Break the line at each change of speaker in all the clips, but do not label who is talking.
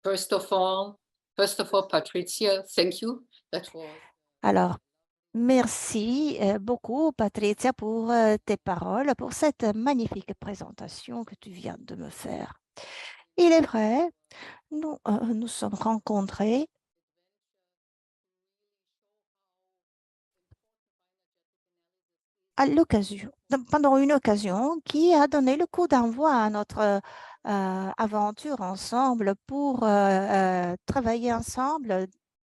First of all, Patricia, thank you. That was
Alors, merci beaucoup, Patricia, pour tes paroles, pour cette magnifique présentation que tu viens de me faire. Il est vrai, nous sommes rencontrés à l'occasion, pendant une occasion qui a donné le coup d'envoi à notre aventure ensemble pour travailler ensemble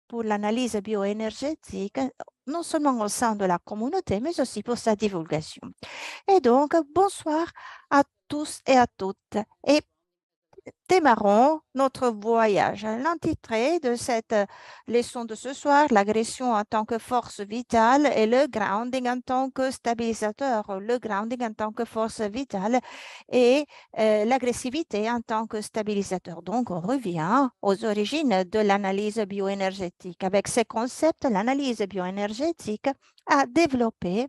pour l'analyse bioénergétique, non seulement au sein de la communauté, mais aussi pour sa divulgation. Et donc, bonsoir à tous et à toutes. Et démarrons notre voyage. L'intitulé de cette leçon de ce soir, l'agression en tant que force vitale et le grounding en tant que stabilisateur. Le grounding en tant que force vitale et l'agressivité en tant que stabilisateur. Donc, on revient aux origines de l'analyse bioénergétique. Avec ces concepts, l'analyse bioénergétique a développé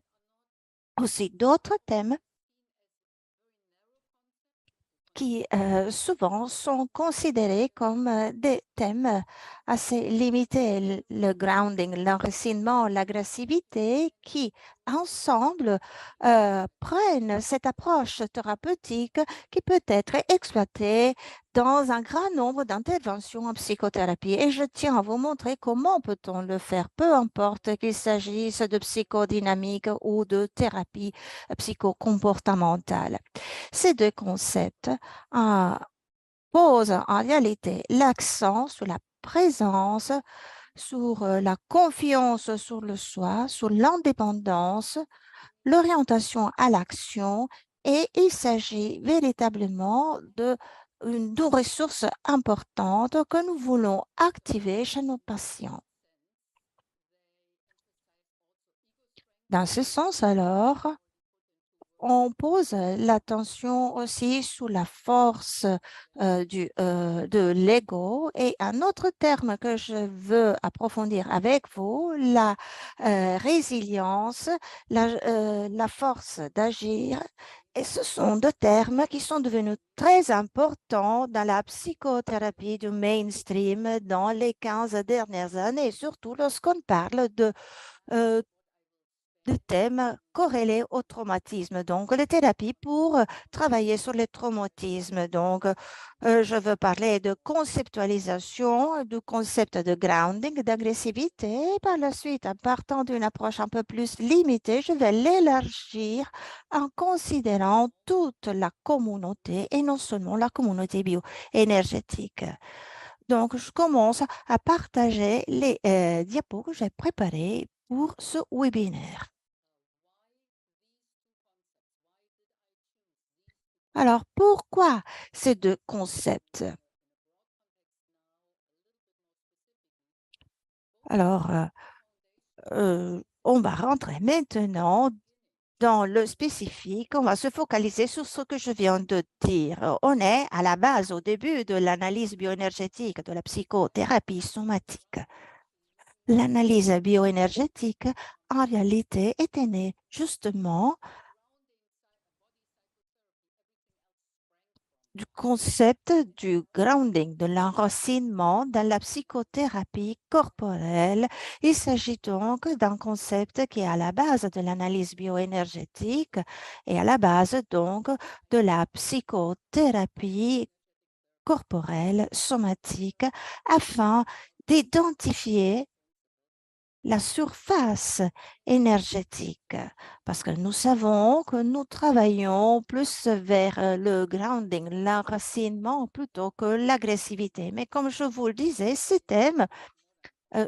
aussi d'autres thèmes qui souvent sont considérés comme des thèmes assez limités, le grounding, l'enracinement, l'agressivité, qui ensemble prennent cette approche thérapeutique qui peut être exploitée dans un grand nombre d'interventions en psychothérapie. Et je tiens à vous montrer comment peut-on le faire, peu importe qu'il s'agisse de psychodynamique ou de thérapie psychocomportementale. Ces deux concepts euh, posent en réalité l'accent sur la présence, sur la confiance sur le soi, sur l'indépendance, l'orientation à l'action et il s'agit véritablement d'une ressource importante que nous voulons activer chez nos patients. Dans ce sens, alors, on pose l'attention aussi sur la force de l'ego et un autre terme que je veux approfondir avec vous, la résilience, la force d'agir. Et ce sont deux termes qui sont devenus très importants dans la psychothérapie du mainstream dans les 15 dernières années, surtout lorsqu'on parle euh, de thèmes corrélés au traumatisme. Donc, les thérapies pour travailler sur les traumatismes. Donc, je veux parler de conceptualisation, du concept de grounding, d'agressivité. Et par la suite, en partant d'une approche un peu plus limitée, je vais l'élargir en considérant toute la communauté et non seulement la communauté bioénergétique. Donc, je commence à partager les diapos que j'ai préparés pour ce webinaire. Alors, pourquoi ces deux concepts? Alors, on va rentrer maintenant dans le spécifique. On va se focaliser sur ce que je viens de dire. On est à la base, au début de l'analyse bioénergétique, de la psychothérapie somatique. L'analyse bioénergétique, en réalité, était née justement du concept du grounding, de l'enracinement dans la psychothérapie corporelle. Il s'agit donc d'un concept qui est à la base de l'analyse bioénergétique et à la base donc de la psychothérapie corporelle, somatique, afin d'identifier la surface énergétique, parce que nous savons que nous travaillons plus vers le grounding, l'enracinement plutôt que l'agressivité. Mais comme je vous le disais, ces thèmes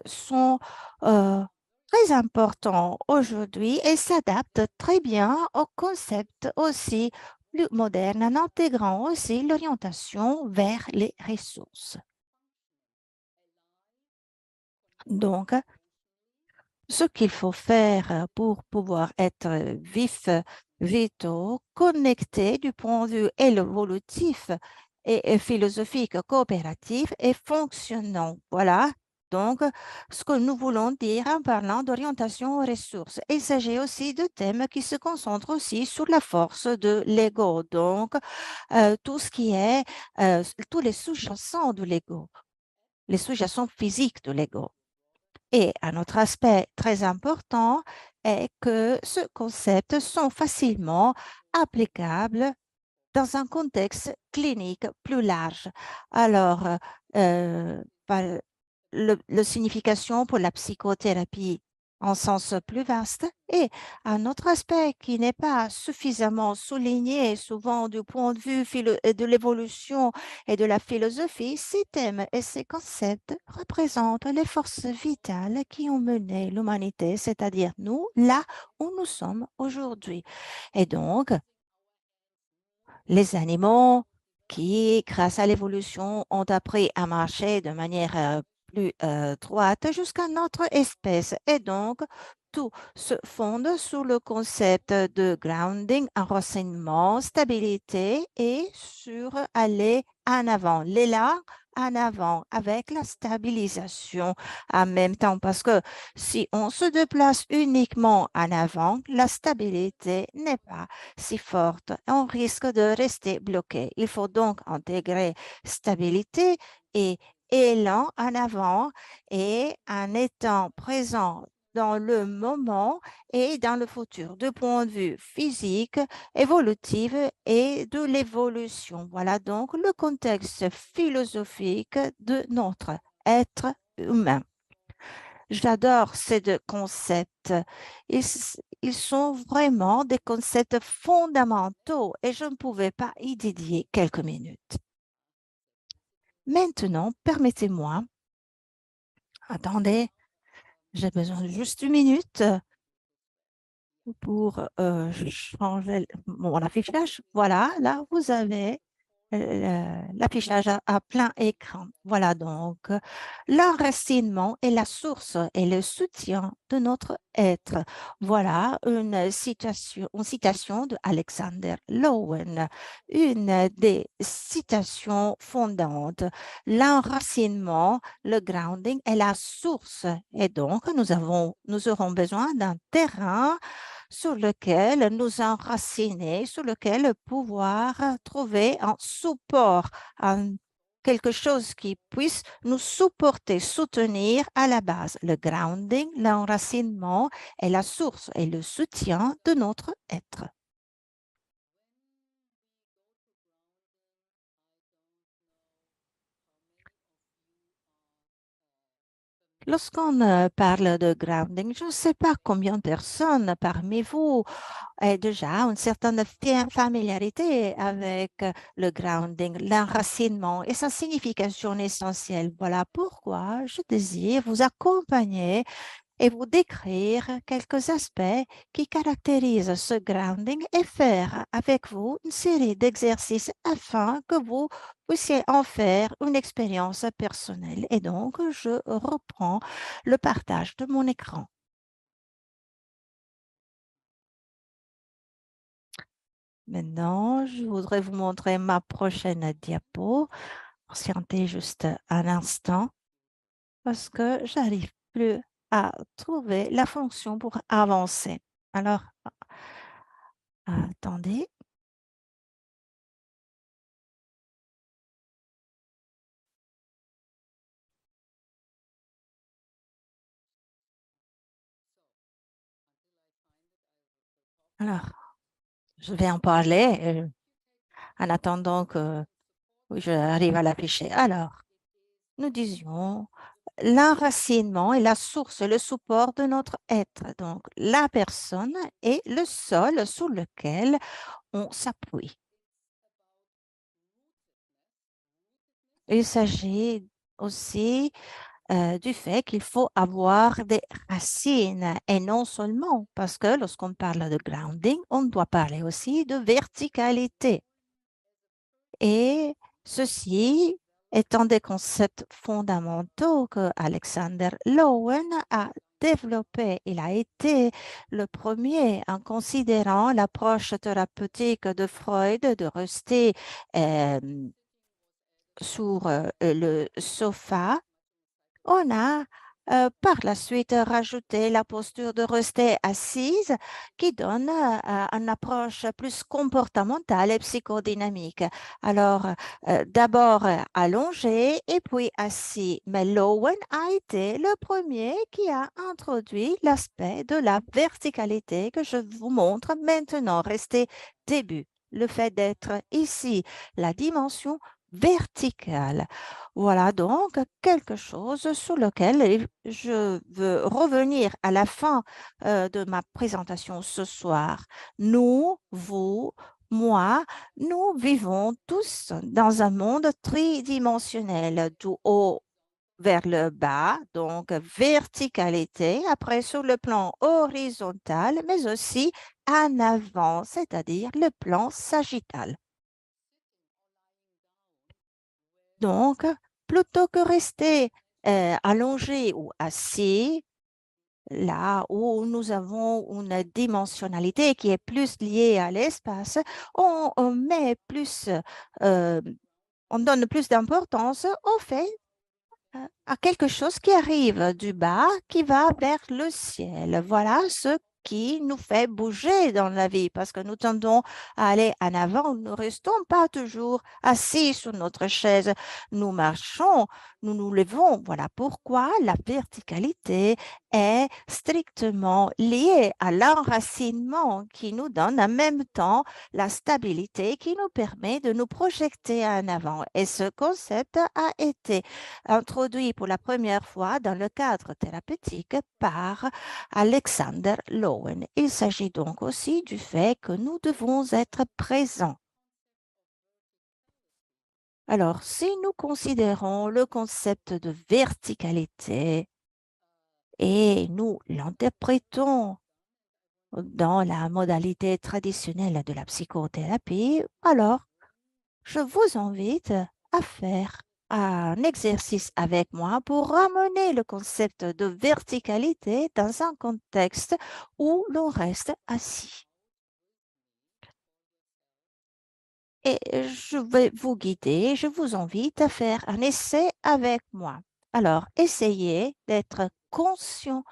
sont très importants aujourd'hui et s'adaptent très bien au concept aussi plus moderne, en intégrant aussi l'orientation vers les ressources. Donc, ce qu'il faut faire pour pouvoir être vif, vitaux, connecté du point de vue évolutif et philosophique coopératif et fonctionnant. Voilà. Donc, ce que nous voulons dire en parlant d'orientation aux ressources. Il s'agit aussi de thèmes qui se concentrent aussi sur la force de l'ego. Donc, tout ce qui est, tous les sous-jacents de l'ego. les sous-jacents physiques de l'ego. Et un autre aspect très important est que ce concept sont facilement applicables dans un contexte clinique plus large. Alors, par la signification pour la psychothérapie en sens plus vaste et un autre aspect qui n'est pas suffisamment souligné souvent du point de vue de l'évolution et de la philosophie, ces thèmes et ces concepts représentent les forces vitales qui ont mené l'humanité, c'est-à-dire nous, là où nous sommes aujourd'hui. Et donc, les animaux qui, grâce à l'évolution, ont appris à marcher de manière plus droite jusqu'à notre espèce. Et donc, tout se fonde sur le concept de grounding, enracinement, stabilité et sur aller en avant, l'élan en avant avec la stabilisation en même temps. Parce que si on se déplace uniquement en avant, la stabilité n'est pas si forte, on risque de rester bloqué. Il faut donc intégrer stabilité et élan en avant et en étant présent dans le moment et dans le futur, du point de vue physique, évolutif et de l'évolution. Voilà donc le contexte philosophique de notre être humain. J'adore ces deux concepts. Ils sont vraiment des concepts fondamentaux et je ne pouvais pas y dédier quelques minutes. Maintenant, permettez-moi, attendez, j'ai besoin de juste une minute pour changer mon affichage. Voilà, là, vous avez l'affichage à plein écran. Voilà donc l'enracinement est la source et le soutien de notre être. Voilà une citation de Alexander Lowen, une des citations fondantes. L'enracinement, le grounding est la source et donc nous aurons besoin d'un terrain sur lequel nous enraciner, sur lequel pouvoir trouver un support, quelque chose qui puisse nous supporter, soutenir à la base. Le grounding, l'enracinement est la source et le soutien de notre être. Lorsqu'on parle de grounding, je ne sais pas combien de personnes parmi vous ont déjà une certaine familiarité avec le grounding, l'enracinement et sa signification essentielle. Voilà pourquoi je désire vous accompagner et vous décrire quelques aspects qui caractérisent ce grounding et faire avec vous une série d'exercices afin que vous puissiez en faire une expérience personnelle. Et donc, je reprends le partage de mon écran. Maintenant, je voudrais vous montrer ma prochaine diapo. Patientez juste un instant parce que j'arrive plus à trouver la fonction pour avancer. Alors, attendez. Alors, je vais en parler en attendant que j'arrive à l'afficher. Alors, nous disions, l'enracinement est la source, le support de notre être. Donc, la personne est le sol sur lequel on s'appuie. Il s'agit aussi du fait qu'il faut avoir des racines et non seulement parce que lorsqu'on parle de grounding, on doit parler aussi de verticalité. Et ceci étant des concepts fondamentaux que Alexander Lowen a développé. Il a été le premier en considérant l'approche thérapeutique de Freud de rester euh, sur le sofa. On a Par la suite, rajouter la posture de rester assise qui donne une approche plus comportementale et psychodynamique. Alors, d'abord allongé et puis assis. Mais Lowen a été le premier qui a introduit l'aspect de la verticalité que je vous montre maintenant. Restez début. Le fait d'être ici, la dimension verticale. Voilà donc quelque chose sur lequel je veux revenir à la fin de ma présentation ce soir. Nous, vous, moi, nous vivons tous dans un monde tridimensionnel, du haut vers le bas, donc verticalité, après sur le plan horizontal, mais aussi en avant, c'est-à-dire le plan sagittal. Donc, plutôt que rester allongé ou assis, là où nous avons une dimensionnalité qui est plus liée à l'espace, on met plus, euh, on donne plus d'importance au fait à quelque chose qui arrive du bas, qui va vers le ciel. Voilà ce qui nous fait bouger dans la vie parce que nous tendons à aller en avant. Nous ne restons pas toujours assis sur notre chaise. Nous marchons, nous nous levons. Voilà pourquoi la verticalité est strictement liée à l'enracinement qui nous donne en même temps la stabilité qui nous permet de nous projeter en avant. Et ce concept a été introduit pour la première fois dans le cadre thérapeutique par Alexander Lowen. Il s'agit donc aussi du fait que nous devons être présents. Alors, si nous considérons le concept de verticalité et nous l'interprétons dans la modalité traditionnelle de la psychothérapie, alors je vous invite à faire un exercice avec moi pour ramener le concept de verticalité dans un contexte où l'on reste assis. Et je vais vous guider, je vous invite à faire un essai avec moi. Alors, essayez d'être conscient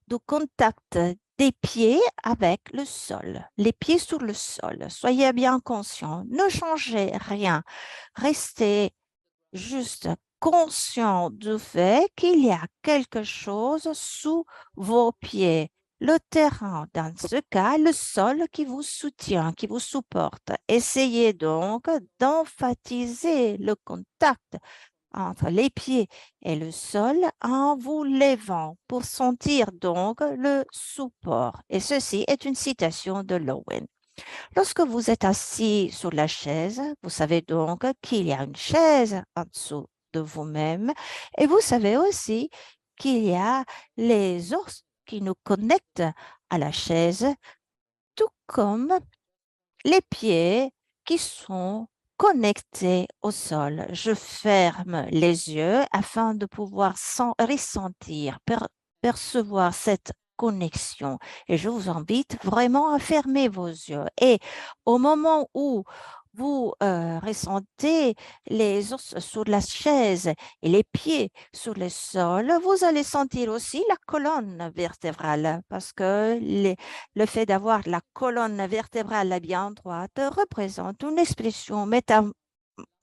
du contact des pieds avec le sol, les pieds sur le sol. Soyez bien conscient, ne changez rien. Restez juste conscient du fait qu'il y a quelque chose sous vos pieds. Le terrain, dans ce cas, le sol qui vous soutient, qui vous supporte. Essayez donc d'emphasiser le contact entre les pieds et le sol en vous levant pour sentir donc le support. Et ceci est une citation de Lowen. Lorsque vous êtes assis sur la chaise, vous savez donc qu'il y a une chaise en dessous de vous-même et vous savez aussi qu'il y a les os qui nous connectent à la chaise, tout comme les pieds qui sont connectés au sol. Je ferme les yeux afin de pouvoir ressentir, percevoir cette connexion. Et je vous invite vraiment à fermer vos yeux. Et au moment où vous ressentez les os sur la chaise et les pieds sur le sol, vous allez sentir aussi la colonne vertébrale parce que le fait d'avoir la colonne vertébrale bien droite représente une expression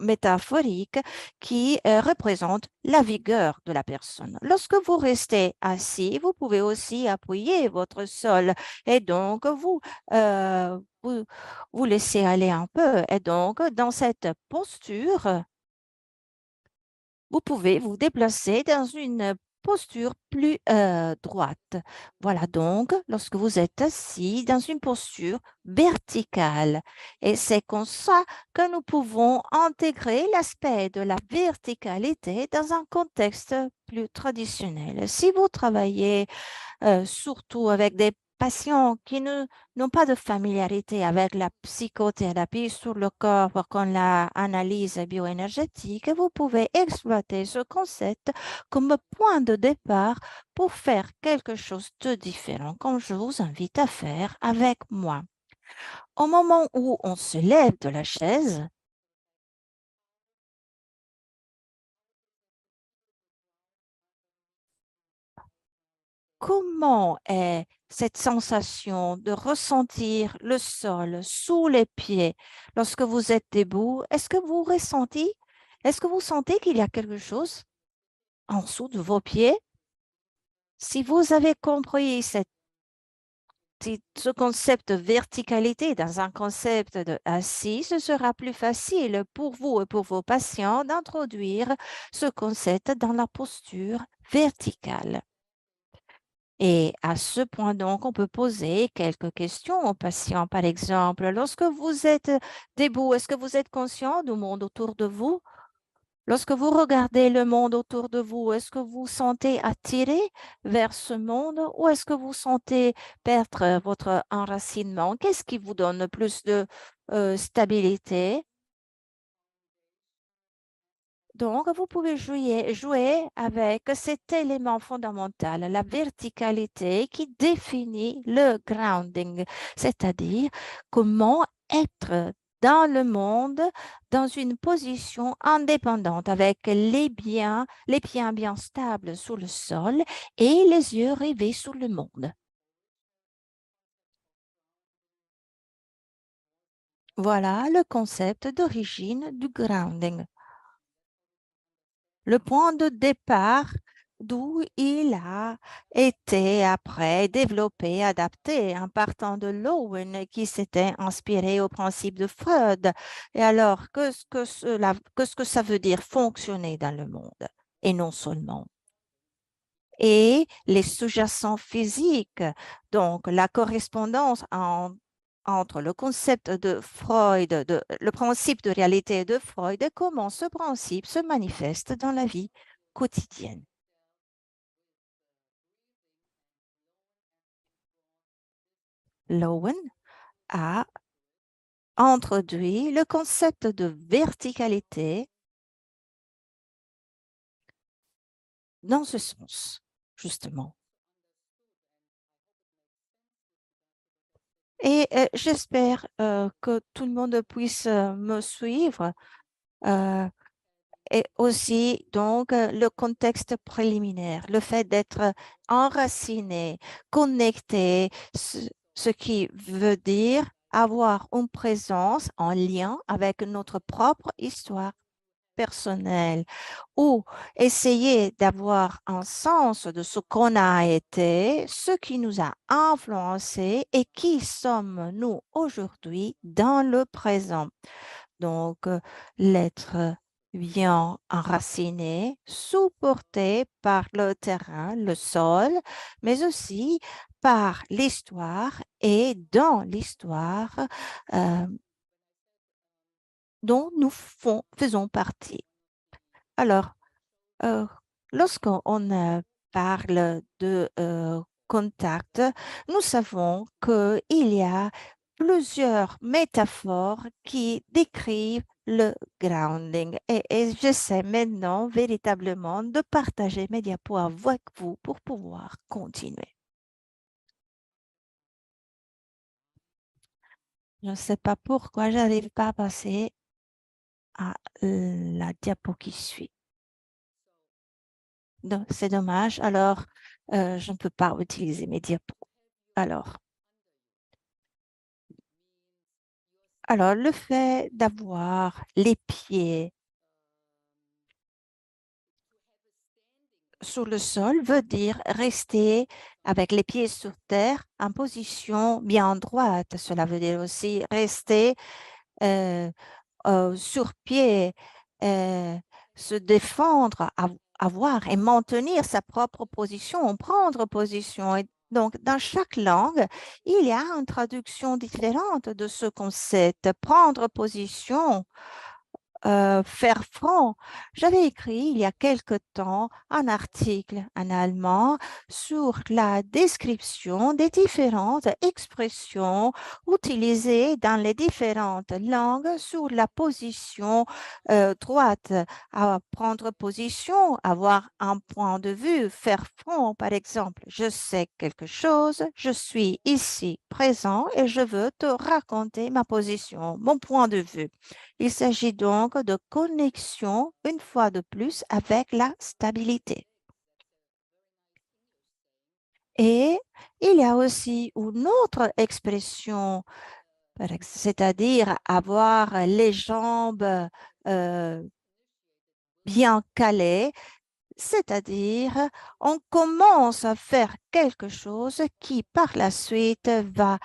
métaphorique qui représente la vigueur de la personne. Lorsque vous restez assis, vous pouvez aussi appuyer votre sol et donc vous laissez aller un peu. Et donc, dans cette posture, vous pouvez vous déplacer dans une posture plus droite. Voilà donc lorsque vous êtes assis dans une posture verticale. Et c'est comme ça que nous pouvons intégrer l'aspect de la verticalité dans un contexte plus traditionnel. Si vous travaillez surtout avec des patients qui n'ont pas de familiarité avec la psychothérapie sur le corps comme l'analyse bioénergétique, vous pouvez exploiter ce concept comme point de départ pour faire quelque chose de différent, comme je vous invite à faire avec moi. Au moment où on se lève de la chaise, comment est cette sensation de ressentir le sol sous les pieds lorsque vous êtes debout? Est-ce que vous sentez qu'il y a quelque chose en dessous de vos pieds? Si vous avez compris ce concept de verticalité dans un concept de assis, ce sera plus facile pour vous et pour vos patients d'introduire ce concept dans la posture verticale. Et à ce point, donc, on peut poser quelques questions aux patients. Par exemple, lorsque vous êtes debout, est-ce que vous êtes conscient du monde autour de vous? Lorsque vous regardez le monde autour de vous, est-ce que vous sentez attiré vers ce monde ou est-ce que vous sentez perdre votre enracinement? Qu'est-ce qui vous donne plus de stabilité? Donc, vous pouvez jouer avec cet élément fondamental, la verticalité qui définit le grounding, c'est-à-dire comment être dans le monde dans une position indépendante avec les pieds bien stables sur le sol et les yeux rivés sur le monde. Voilà le concept d'origine du grounding. Le point de départ d'où il a été après développé, adapté en partant de Lowen qui s'était inspiré au principe de Freud. Et alors, qu'est-ce que ça veut dire fonctionner dans le monde et non seulement? Et les sous-jacents physiques, donc la correspondance entre le concept de Freud, le principe de réalité de Freud et comment ce principe se manifeste dans la vie quotidienne. Lowen a introduit le concept de verticalité dans ce sens, justement. Et j'espère que tout le monde puisse me suivre. Et aussi, donc, le contexte préliminaire, le fait d'être enraciné, connecté, ce qui veut dire avoir une présence en lien avec notre propre histoire personnelle ou essayer d'avoir un sens de ce qu'on a été, ce qui nous a influencé et qui sommes-nous aujourd'hui dans le présent. Donc, l'être bien enraciné, supporté par le terrain, le sol, mais aussi par l'histoire et dans l'histoire euh, dont nous faisons partie. Alors, euh, lorsqu'on parle de contact, nous savons qu'il y a plusieurs métaphores qui décrivent le grounding. Et j'essaie maintenant véritablement de partager mes diapos avec vous pour pouvoir continuer. Je ne sais pas pourquoi j'arrive pas à passer à la diapo qui suit. C'est dommage. Alors, je ne peux pas utiliser mes diapos. Alors, le fait d'avoir les pieds sur le sol veut dire rester avec les pieds sur terre en position bien droite. Cela veut dire aussi rester euh, sur pied, euh, se défendre, avoir et maintenir sa propre position, prendre position. Et donc, dans chaque langue, il y a une traduction différente de ce concept. Prendre position, faire front. J'avais écrit il y a quelque temps un article en allemand sur la description des différentes expressions utilisées dans les différentes langues sur la position droite. À prendre position, avoir un point de vue, faire front, par exemple. Je sais quelque chose, je suis ici présent et je veux te raconter ma position, mon point de vue. Il s'agit donc de connexion, une fois de plus, avec la stabilité. Et il y a aussi une autre expression, c'est-à-dire avoir les jambes euh, bien calées, c'est-à-dire on commence à faire quelque chose qui par la suite va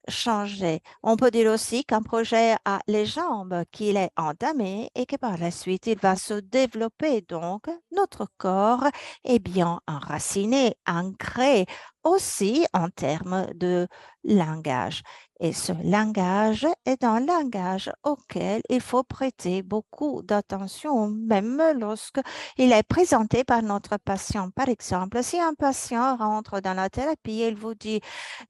changer. On peut dire aussi qu'un projet a les jambes, qu'il est entamé et que par la suite, il va se développer. Donc, notre corps est bien enraciné, ancré aussi en termes de langage. Et ce langage est un langage auquel il faut prêter beaucoup d'attention, même lorsque il est présenté par notre patient. Par exemple, si un patient rentre dans la thérapie, il vous dit,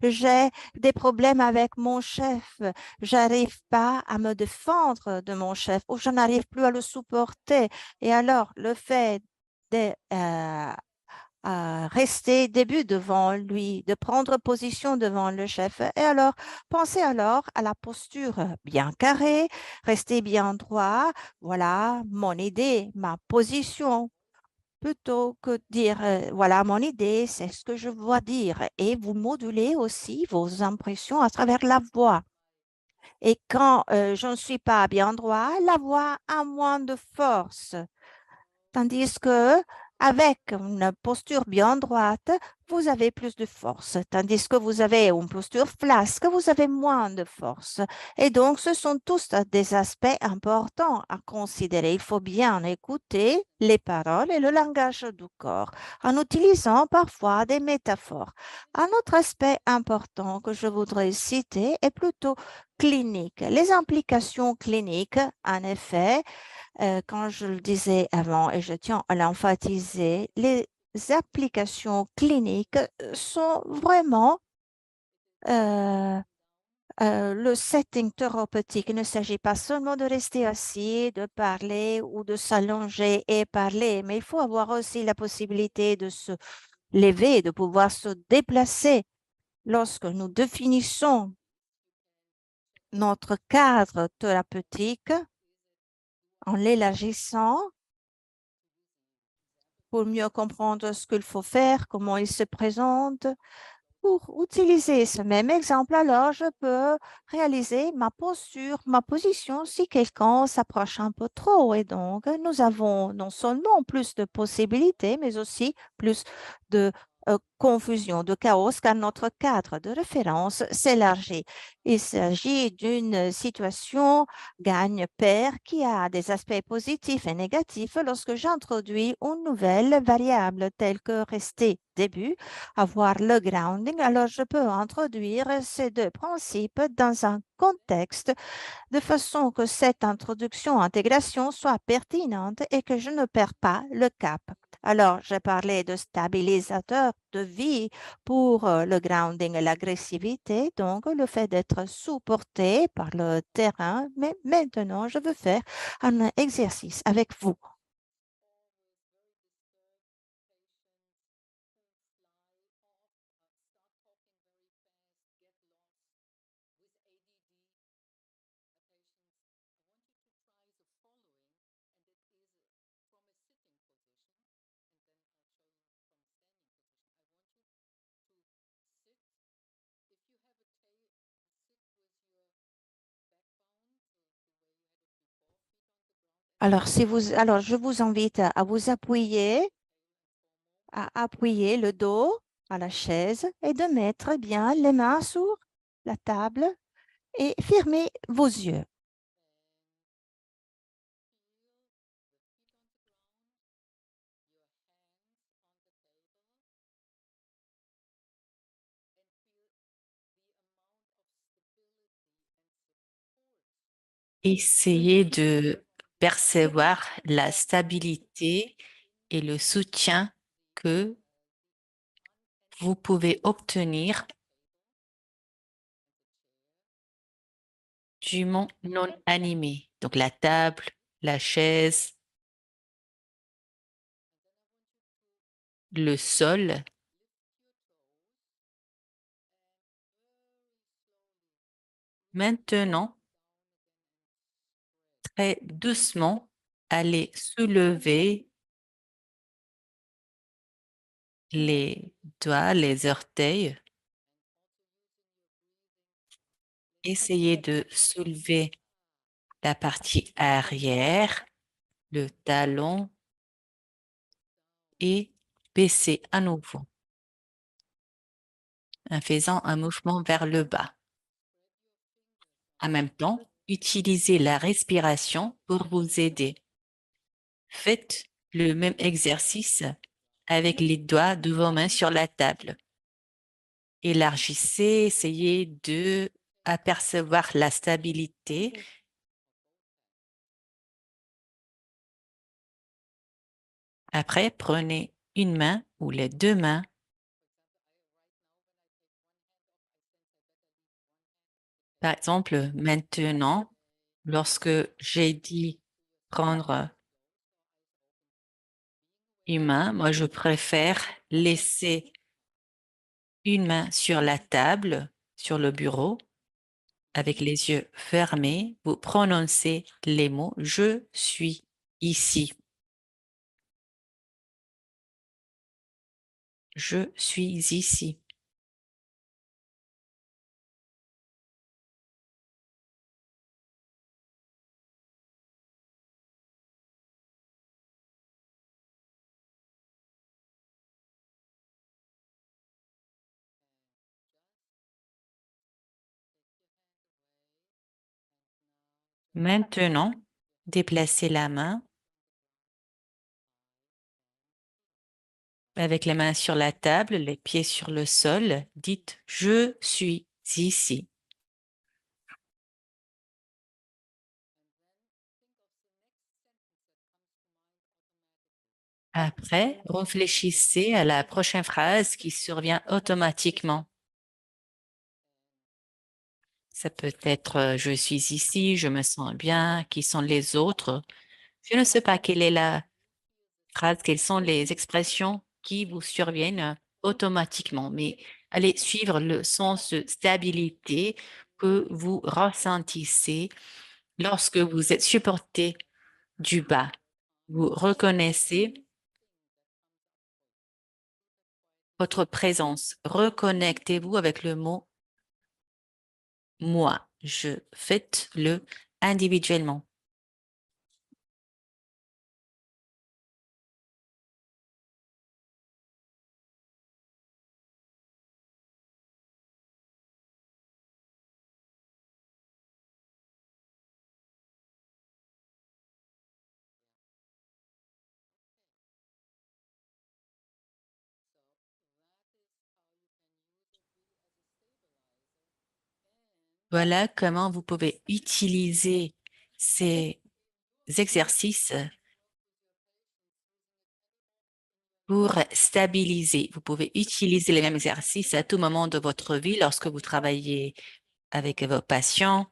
j'ai des problèmes avec mon chef, j'arrive pas à me défendre de mon chef ou je n'arrive plus à le supporter. Et alors, le fait de rester début devant lui, de prendre position devant le chef. Et alors, pensez alors à la posture bien carrée, rester bien droit. Voilà mon idée, ma position plutôt que dire, voilà mon idée, c'est ce que je dois dire. Et vous modulez aussi vos impressions à travers la voix. Et quand je ne suis pas bien droit, la voix a moins de force. Tandis que avec une posture bien droite, vous avez plus de force. Tandis que vous avez une posture flasque, vous avez moins de force. Et donc, ce sont tous des aspects importants à considérer. Il faut bien écouter les paroles et le langage du corps en utilisant parfois des métaphores. Un autre aspect important que je voudrais citer est plutôt clinique. Les implications cliniques, en effet, quand je le disais avant, et je tiens à l'emphasiser, les applications cliniques sont vraiment euh, le setting thérapeutique. Il ne s'agit pas seulement de rester assis, de parler ou de s'allonger et parler, mais il faut avoir aussi la possibilité de se lever, de pouvoir se déplacer. Lorsque nous définissons notre cadre thérapeutique en l'élargissant, pour mieux comprendre ce qu'il faut faire, comment il se présente. Pour utiliser ce même exemple, alors je peux réaliser ma posture, ma position si quelqu'un s'approche un peu trop. Et donc, nous avons non seulement plus de possibilités, mais aussi plus de confusion, de chaos, car notre cadre de référence s'élargit. Il s'agit d'une situation gagne-pair qui a des aspects positifs et négatifs lorsque j'introduis une nouvelle variable telle que rester début, avoir le grounding. Alors, je peux introduire ces deux principes dans un contexte de façon que cette introduction, intégration soit pertinente et que je ne perds pas le cap. Alors, j'ai parlé de stabilisateur de vie pour le grounding et l'agressivité, donc le fait d'être supporté par le terrain. Mais maintenant, je veux faire un exercice avec vous. Alors, alors, je vous invite à vous appuyer, à appuyer le dos à la chaise et de mettre bien les mains sur la table et fermez vos yeux.
Essayez de percevoir la stabilité et le soutien que vous pouvez obtenir du monde non animé. Donc la table, la chaise, le sol. Maintenant, très doucement, allez soulever les doigts, les orteils. Essayez de soulever la partie arrière, le talon et baisser à nouveau en faisant un mouvement vers le bas. En même temps, utilisez la respiration pour vous aider. Faites le même exercice avec les doigts de vos mains sur la table. Élargissez, essayez de apercevoir la stabilité. Après, prenez une main ou les deux mains. Par exemple, maintenant, lorsque j'ai dit prendre une main, moi je préfère laisser une main sur la table, sur le bureau, avec les yeux fermés. Vous prononcez les mots « Je suis ici ». Je suis ici. Maintenant, déplacez la main avec les mains sur la table, les pieds sur le sol. Dites « Je suis ici ». Après, réfléchissez à la prochaine phrase qui survient automatiquement. Ça peut être je suis ici, je me sens bien, qui sont les autres. Je ne sais pas quelle est la phrase, quelles sont les expressions qui vous surviennent automatiquement, mais allez suivre le sens de stabilité que vous ressentissez lorsque vous êtes supporté du bas. Vous reconnaissez votre présence. Reconnectez-vous avec le mot moi. Faites-le individuellement. Voilà comment vous pouvez utiliser ces exercices pour stabiliser. Vous pouvez utiliser les mêmes exercices à tout moment de votre vie lorsque vous travaillez avec vos patients.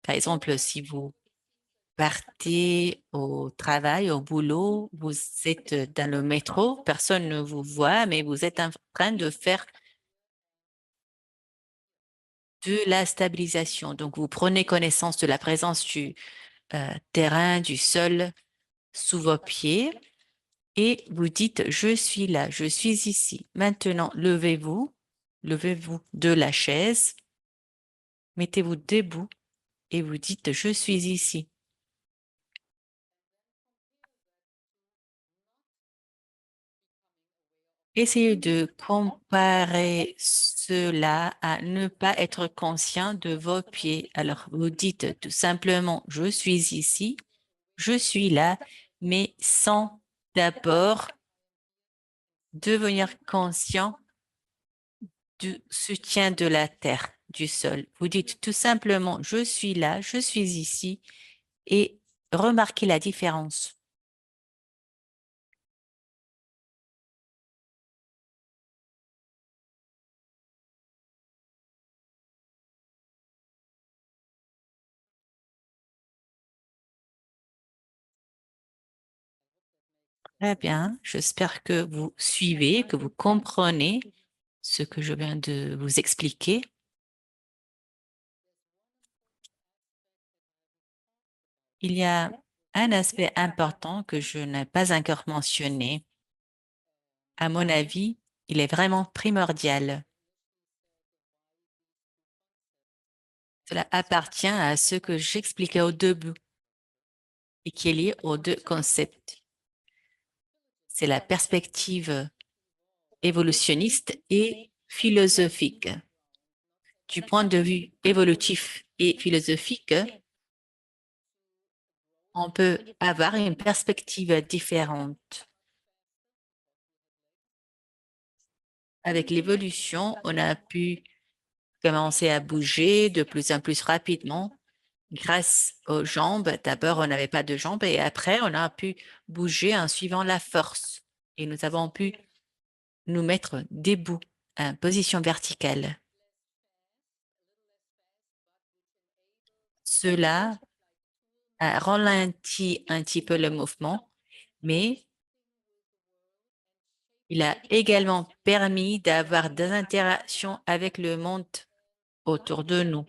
Par exemple, si vous partez au travail, au boulot, vous êtes dans le métro, personne ne vous voit, mais vous êtes en train de faire de la stabilisation. Donc, vous prenez connaissance de la présence du terrain, du sol sous vos pieds et vous dites « Je suis là, je suis ici ». Maintenant, levez-vous de la chaise, mettez-vous debout et vous dites « Je suis ici ». Essayez de comparer cela à ne pas être conscient de vos pieds. Alors, vous dites tout simplement « Je suis ici », « Je suis là », mais sans d'abord devenir conscient du soutien de la terre, du sol. Vous dites tout simplement « Je suis là, je suis ici » et remarquez la différence. Très bien, j'espère que vous suivez, que vous comprenez ce que je viens de vous expliquer. Il y a Un aspect important que je n'ai pas encore mentionné, à mon avis, il est vraiment primordial. Cela appartient à ce que j'expliquais au début et qui est lié aux deux concepts. C'est la perspective évolutionniste et philosophique. Du point de vue évolutif et philosophique, on peut avoir une perspective différente. Avec l'évolution, on a pu commencer à bouger de plus en plus rapidement grâce aux jambes. D'abord, on n'avait pas de jambes et après, on a pu bouger en suivant la force. Et nous avons pu nous mettre debout en position verticale. Cela a ralenti un petit peu le mouvement, mais il a également permis d'avoir des interactions avec le monde autour de nous.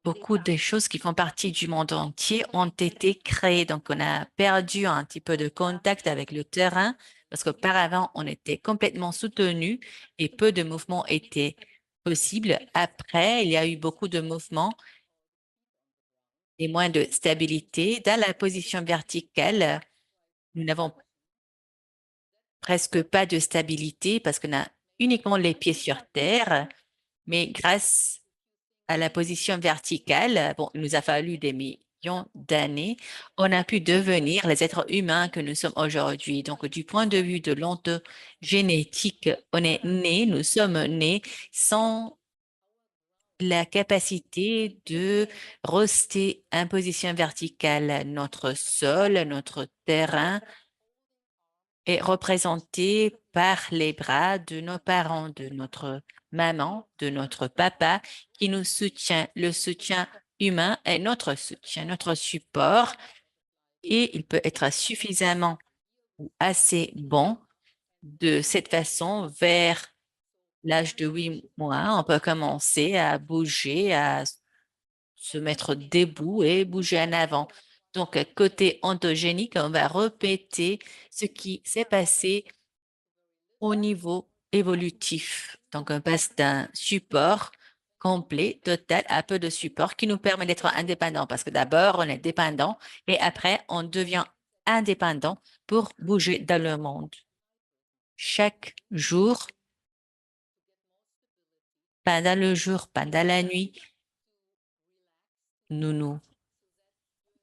Beaucoup de choses qui font partie du monde entier ont été créées. Donc, on a perdu un petit peu de contact avec le terrain parce qu'auparavant, on était complètement soutenu et peu de mouvements étaient possibles. Après, il y a eu beaucoup de mouvements et moins de stabilité. Dans la position verticale, nous n'avons presque pas de stabilité parce qu'on a uniquement les pieds sur terre, mais grâce à la position verticale, bon, il nous a fallu des millions d'années, on a pu devenir les êtres humains que nous sommes aujourd'hui. Donc, du point de vue de l'ontogénétique, on est né, nous sommes nés sans la capacité de rester en position verticale. Notre sol, notre terrain est représenté par les bras de nos parents, de notre maman, de notre papa qui nous soutient. Le soutien humain est notre soutien, notre support et il peut être suffisamment ou assez bon. De cette façon, vers l'âge de 8 mois, on peut commencer à bouger, à se mettre debout et bouger en avant. Donc, côté ontogénique, on va répéter ce qui s'est passé au niveau évolutif. Donc, on passe d'un support complet, total, à peu de support qui nous permet d'être indépendants parce que d'abord, on est dépendant et après, on devient indépendant pour bouger dans le monde. Chaque jour, pendant le jour, pendant la nuit, nous nous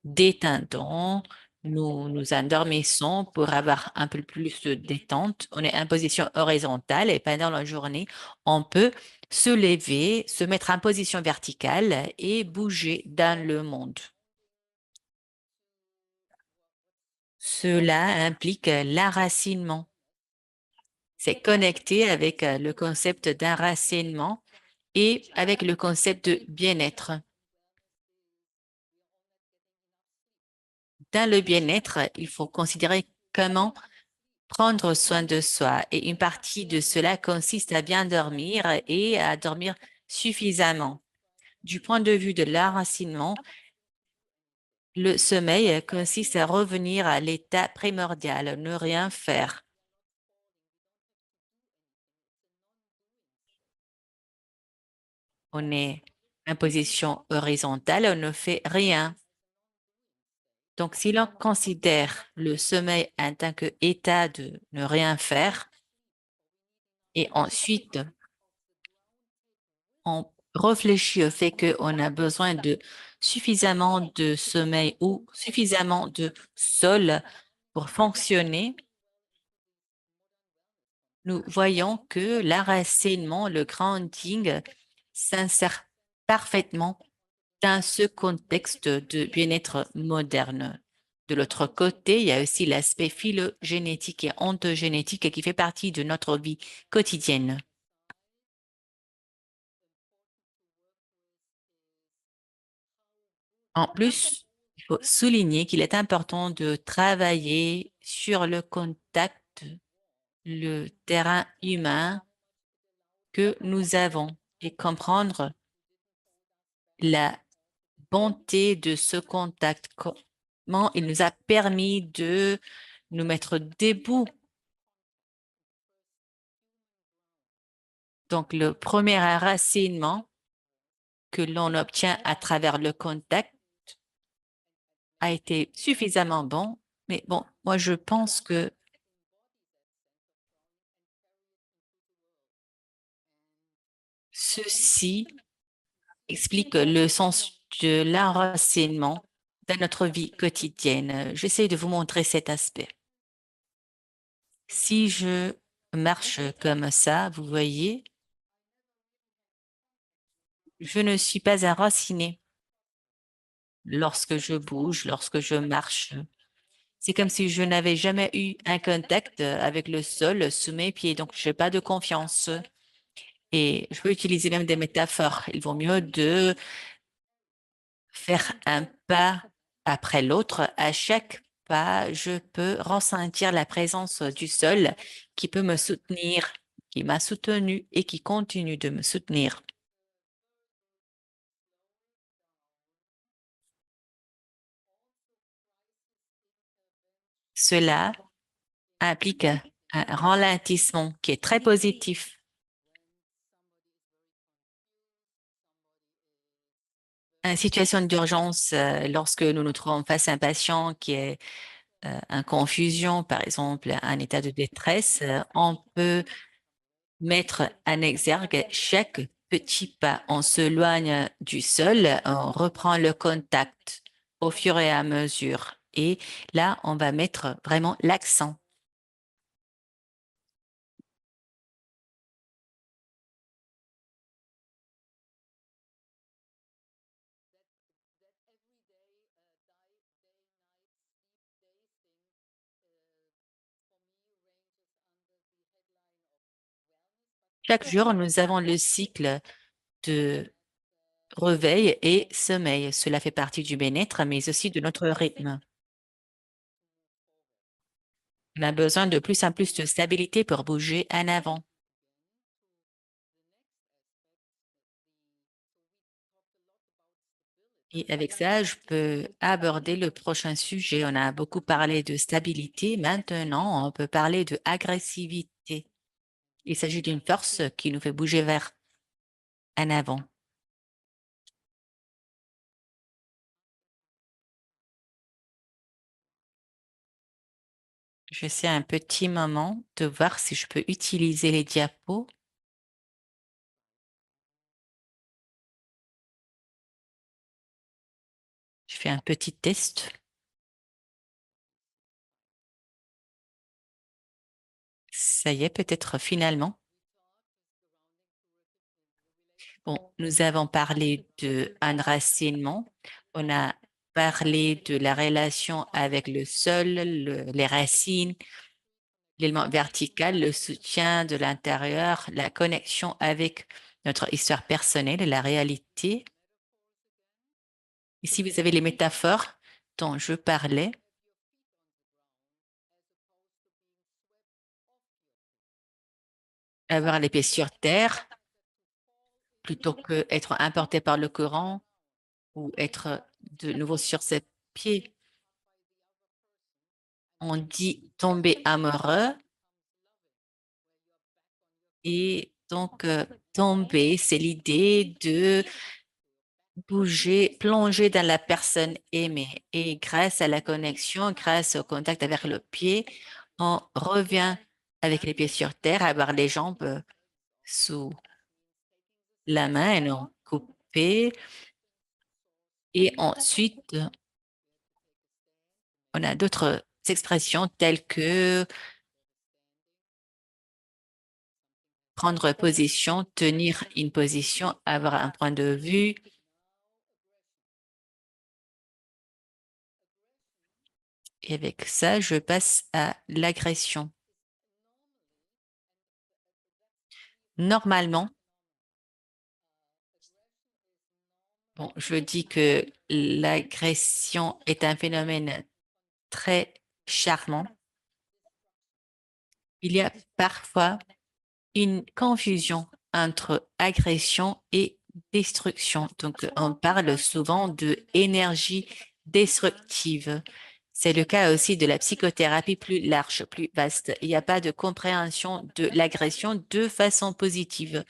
détendons, nous nous endormissons pour avoir un peu plus de détente. On est en position horizontale et pendant la journée, on peut se lever, se mettre en position verticale et bouger dans le monde. Cela implique l'enracinement. C'est connecté avec le concept d'enracinement et avec le concept de bien-être. Dans le bien-être, il faut considérer comment prendre soin de soi et une partie de cela consiste à bien dormir et à dormir suffisamment. Du point de vue de l'enracinement, le sommeil consiste à revenir à l'état primordial, ne rien faire. On est en position horizontale, on ne fait rien. Donc, si l'on considère le sommeil en tant qu'état de ne rien faire, et ensuite on réfléchit au fait qu'on a besoin de suffisamment de sommeil ou suffisamment de sol pour fonctionner, nous voyons que l'enracinement, le grounding, s'insère parfaitement dans ce contexte de bien-être moderne. De l'autre côté, il y a aussi l'aspect phylogénétique et ontogénétique qui fait partie de notre vie quotidienne. En plus, il faut souligner qu'il est important de travailler sur le contact, le terrain humain que nous avons et comprendre la bonté de ce contact, comment il nous a permis de nous mettre debout. Donc, le premier enracinement que l'on obtient à travers le contact a été suffisamment bon. Mais bon, moi, je pense que ceci explique le sens de l'enracinement dans notre vie quotidienne. J'essaie de vous montrer cet aspect. Si je marche comme ça, vous voyez, je ne suis pas enracinée lorsque je bouge, lorsque je marche. C'est comme si je n'avais jamais eu un contact avec le sol sous mes pieds, donc je n'ai pas de confiance. Et je peux utiliser même des métaphores. Il vaut mieux de faire un pas après l'autre. À chaque pas, je peux ressentir la présence du sol qui peut me soutenir, qui m'a soutenu et qui continue de me soutenir. Cela implique un ralentissement qui est très positif. Une situation d'urgence, lorsque nous nous trouvons face à un patient qui est en confusion, par exemple, un état de détresse, on peut mettre en exergue chaque petit pas. On s'éloigne du sol, on reprend le contact au fur et à mesure. Et là, on va mettre vraiment l'accent. Chaque jour, nous avons le cycle de réveil et sommeil. Cela fait partie du bien-être, mais aussi de notre rythme. On a besoin de plus en plus de stabilité pour bouger en avant. Et avec ça, je peux aborder le prochain sujet. On a beaucoup parlé de stabilité. Maintenant, on peut parler de agressivité. Il s'agit d'une force qui nous fait bouger vers en avant. J'essaie un petit moment de voir si je peux utiliser les diapos. Je fais un petit test. Ça y est, peut-être finalement. Bon, nous avons parlé de enracinement. On a parlé de la relation avec le sol, les racines, l'élément vertical, le soutien de l'intérieur, la connexion avec notre histoire personnelle et la réalité. Ici, vous avez les métaphores dont je parlais. Avoir les pieds sur terre plutôt qu'être emporté par le courant ou être de nouveau sur ses pieds. On dit tomber amoureux et donc tomber, c'est l'idée de bouger, plonger dans la personne aimée. Et grâce à la connexion, grâce au contact avec le pied, on revient avec les pieds sur terre, avoir les jambes sous la main et non coupées. Et ensuite, on a d'autres expressions telles que prendre position, tenir une position, avoir un point de vue. Et avec ça, je passe à l'agression. Normalement, bon, je dis que l'agression est un phénomène très charmant. Il y a parfois une confusion entre agression et destruction. Donc, on parle souvent de énergie destructive. C'est le cas aussi de la psychothérapie plus large, plus vaste. Il n'y a pas de compréhension de l'agression de façon positive.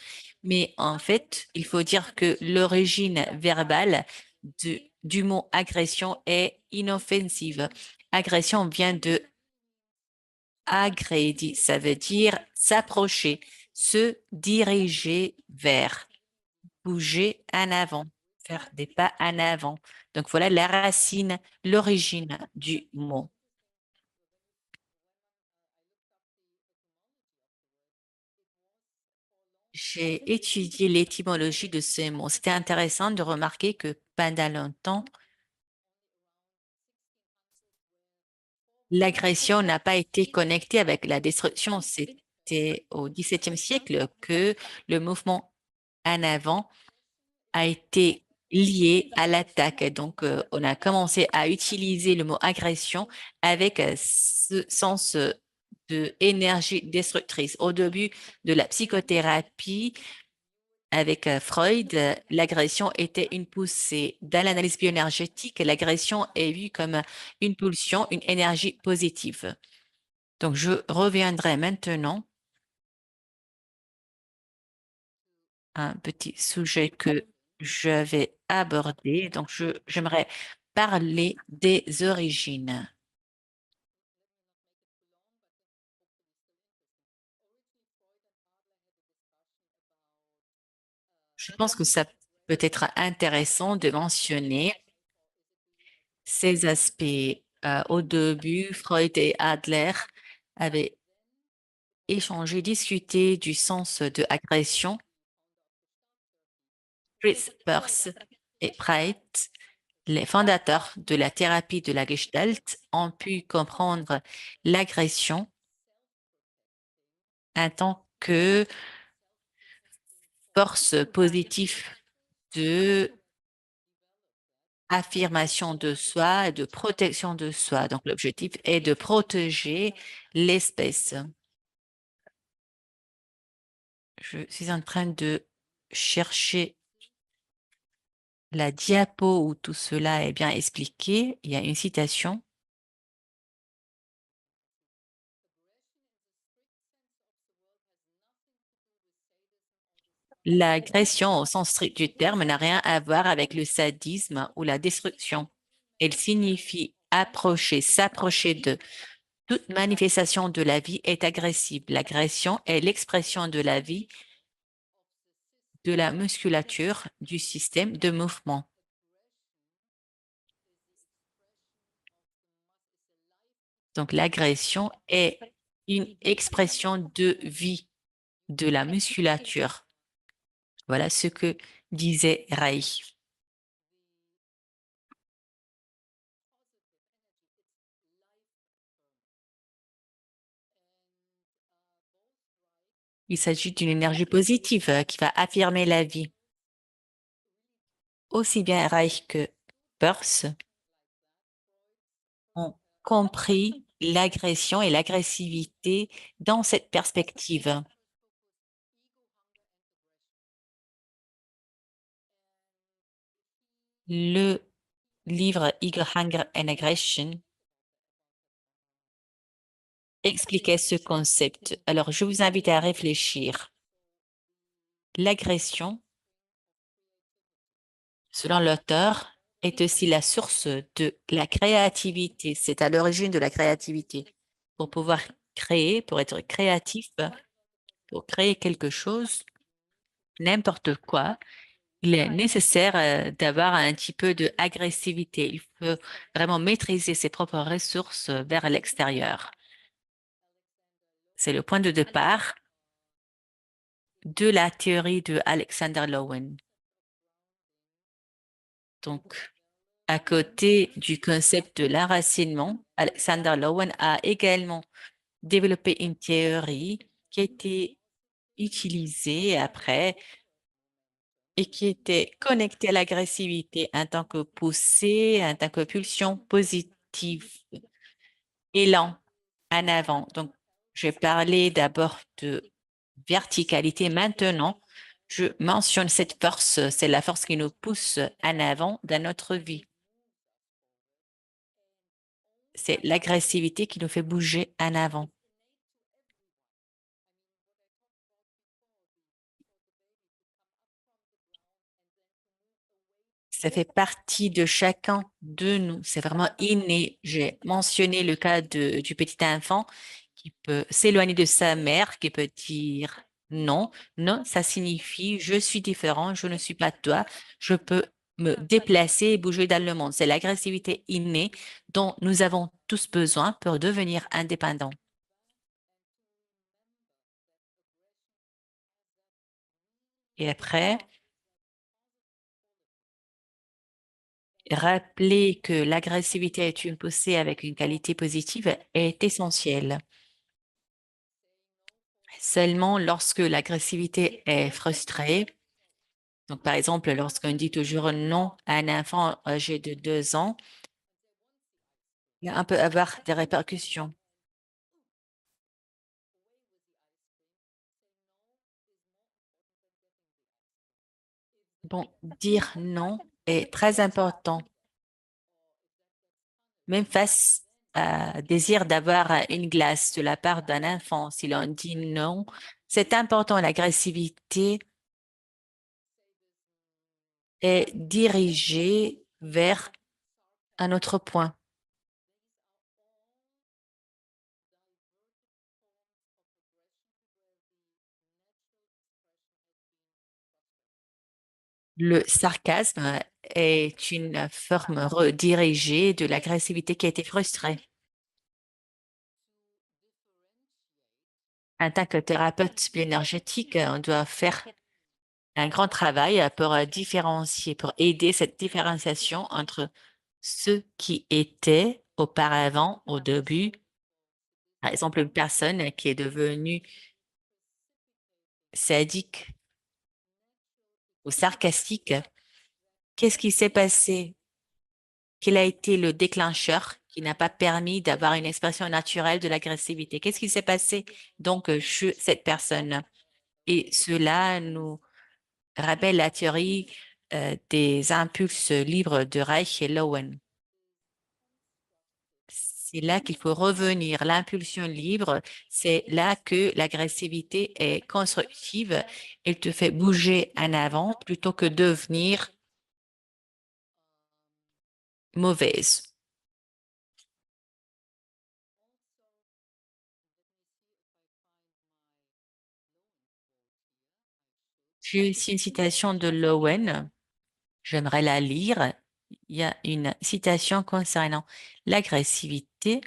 Mais en fait, il faut dire que l'origine verbale du mot agression est inoffensive. Agression vient de agredi, ça veut dire s'approcher, se diriger vers, bouger en avant, faire des pas en avant. Donc voilà la racine, l'origine du mot. J'ai étudié l'étymologie de ce mot. C'était intéressant de remarquer que pendant longtemps, l'agression n'a pas été connectée avec la destruction. C'était au XVIIe siècle que le mouvement en avant a été lié à l'attaque. Et donc, on a commencé à utiliser le mot agression avec ce sens de énergie destructrice. Au début de la psychothérapie, avec Freud, l'agression était une poussée. Dans l'analyse bioénergétique, l'agression est vue comme une pulsion, une énergie positive. Donc, je reviendrai maintenant à un petit sujet que je vais aborder. Donc, j'aimerais parler des origines. Je pense que ça peut être intéressant de mentionner ces aspects. Au début, Freud et Adler avaient échangé, discuté du sens de agression. Fritz Perls et Breit, les fondateurs de la thérapie de la Gestalt, ont pu comprendre l'agression en tant que force positive de affirmation de soi et de protection de soi. Donc, l'objectif est de protéger l'espèce. Je suis en train de chercher la diapo où tout cela est bien expliqué. Il y a une citation. L'agression au sens strict du terme n'a rien à voir avec le sadisme ou la destruction. Elle signifie approcher, s'approcher de. Toute manifestation de la vie est agressive. L'agression est l'expression de la vie, de la musculature, du système de mouvement. Donc, l'agression est une expression de vie, de la musculature. Voilà ce que disait Ray. Il s'agit d'une énergie positive qui va affirmer la vie. Aussi bien Reich que Peirce ont compris l'agression et l'agressivité dans cette perspective. Le livre Ego, Hunger and Aggression expliquait ce concept. Alors, je vous invite à réfléchir. L'agression, selon l'auteur, est aussi la source de la créativité. C'est à l'origine de la créativité. Pour pouvoir créer, pour être créatif, pour créer quelque chose, n'importe quoi, il est nécessaire d'avoir un petit peu de agressivité. Il faut vraiment maîtriser ses propres ressources vers l'extérieur. C'est le point de départ de la théorie de Alexander Lowen. Donc, à côté du concept de l'enracinement, Alexander Lowen a également développé une théorie qui a été utilisée après et qui était connectée à l'agressivité en tant que poussée, en tant que pulsion positive, élan en avant. Donc, je vais parler d'abord de verticalité. Maintenant, Je mentionne cette force, c'est la force qui nous pousse en avant dans notre vie. C'est l'agressivité qui nous fait bouger en avant. Ça fait partie de chacun de nous. C'est vraiment inné. J'ai mentionné le cas du petit enfant qui peut s'éloigner de sa mère, qui peut dire non. Non, ça signifie je suis différent, je ne suis pas toi. Je peux me déplacer et bouger dans le monde. C'est l'agressivité innée dont nous avons tous besoin pour devenir indépendants. Et après, rappeler que l'agressivité est une poussée avec une qualité positive est essentiel. Seulement lorsque l'agressivité est frustrée, donc par exemple, lorsqu'on dit toujours non à un enfant âgé de 2 ans, on peut avoir des répercussions. Bon, dire non est très important, même face à désir d'avoir une glace de la part d'un enfant. Si l'on dit non, c'est important. L'agressivité est dirigée vers un autre point. Le sarcasme est une forme redirigée de l'agressivité qui a été frustrée. En tant que thérapeute bioénergétique, on doit faire un grand travail pour différencier, pour aider cette différenciation entre ce qui était auparavant, au début, par exemple, une personne qui est devenue sadique ou sarcastique. Qu'est-ce qui s'est passé? Quel a été le déclencheur qui n'a pas permis d'avoir une expression naturelle de l'agressivité? Qu'est-ce qui s'est passé donc chez cette personne? Et cela nous rappelle la théorie des impulses libres de Reich et Lowen. C'est là qu'il faut revenir. L'impulsion libre, c'est là que l'agressivité est constructive. Elle te fait bouger en avant plutôt que devenir mauvaise. J'ai ici une citation de Lowen. J'aimerais la lire. Il y a une citation concernant l'agressivité.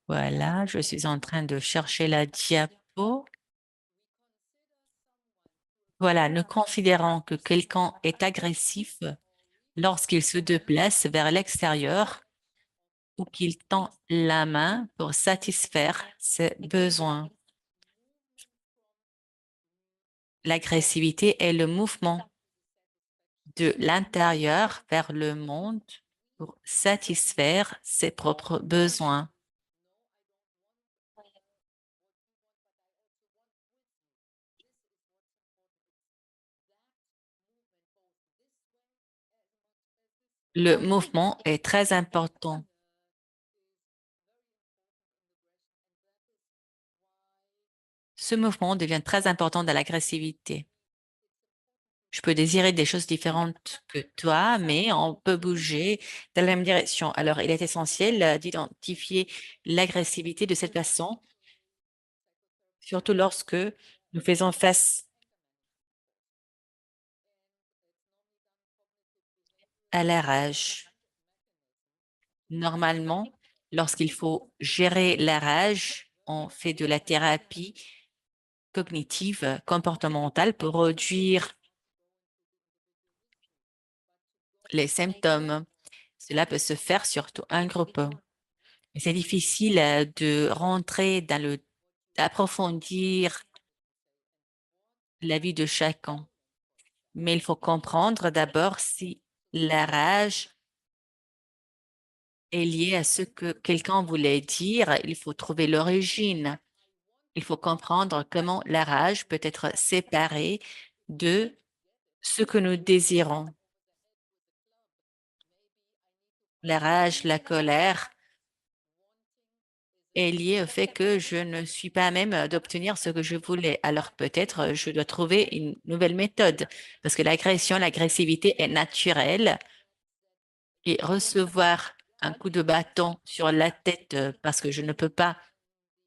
Voilà, je suis en train de chercher la diapo. Voilà, nous considérons que quelqu'un est agressif lorsqu'il se déplace vers l'extérieur ou qu'il tend la main pour satisfaire ses besoins. L'agressivité est le mouvement de l'intérieur vers le monde pour satisfaire ses propres besoins. Le mouvement est très important. Ce mouvement devient très important dans l'agressivité. Je peux désirer des choses différentes que toi, mais on peut bouger dans la même direction. Alors, il est essentiel d'identifier l'agressivité de cette façon, surtout lorsque nous faisons face à la rage. Normalement, lorsqu'il faut gérer la rage, on fait de la thérapie cognitive, comportementale pour réduire les symptômes. Cela peut se faire surtout en groupe. C'est difficile de rentrer dans d'approfondir la vie de chacun. Mais il faut comprendre d'abord si la rage est liée à ce que quelqu'un voulait dire. Il faut trouver l'origine. Il faut comprendre comment la rage peut être séparée de ce que nous désirons. La rage, la colère est liée au fait que je ne suis pas à même d'obtenir ce que je voulais. Alors peut-être je dois trouver une nouvelle méthode parce que l'agression, l'agressivité est naturelle et recevoir un coup de bâton sur la tête parce que je ne peux pas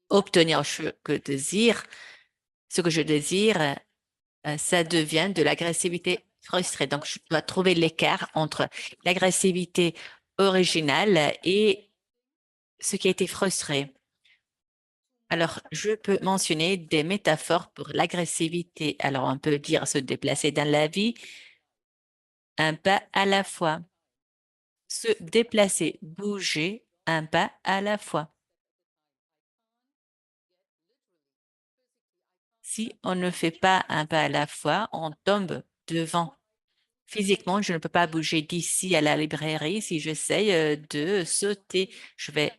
obtenir ce que je désire, ça devient de l'agressivité frustrée. Donc, je dois trouver l'écart entre l'agressivité originale et ce qui a été frustré. Alors, je peux mentionner des métaphores pour l'agressivité. Alors, on peut dire se déplacer dans la vie un pas à la fois. Se déplacer, bouger un pas à la fois. Si on ne fait pas un pas à la fois, on tombe devant. Physiquement, je ne peux pas bouger d'ici à la librairie. Si j'essaye de sauter, je vais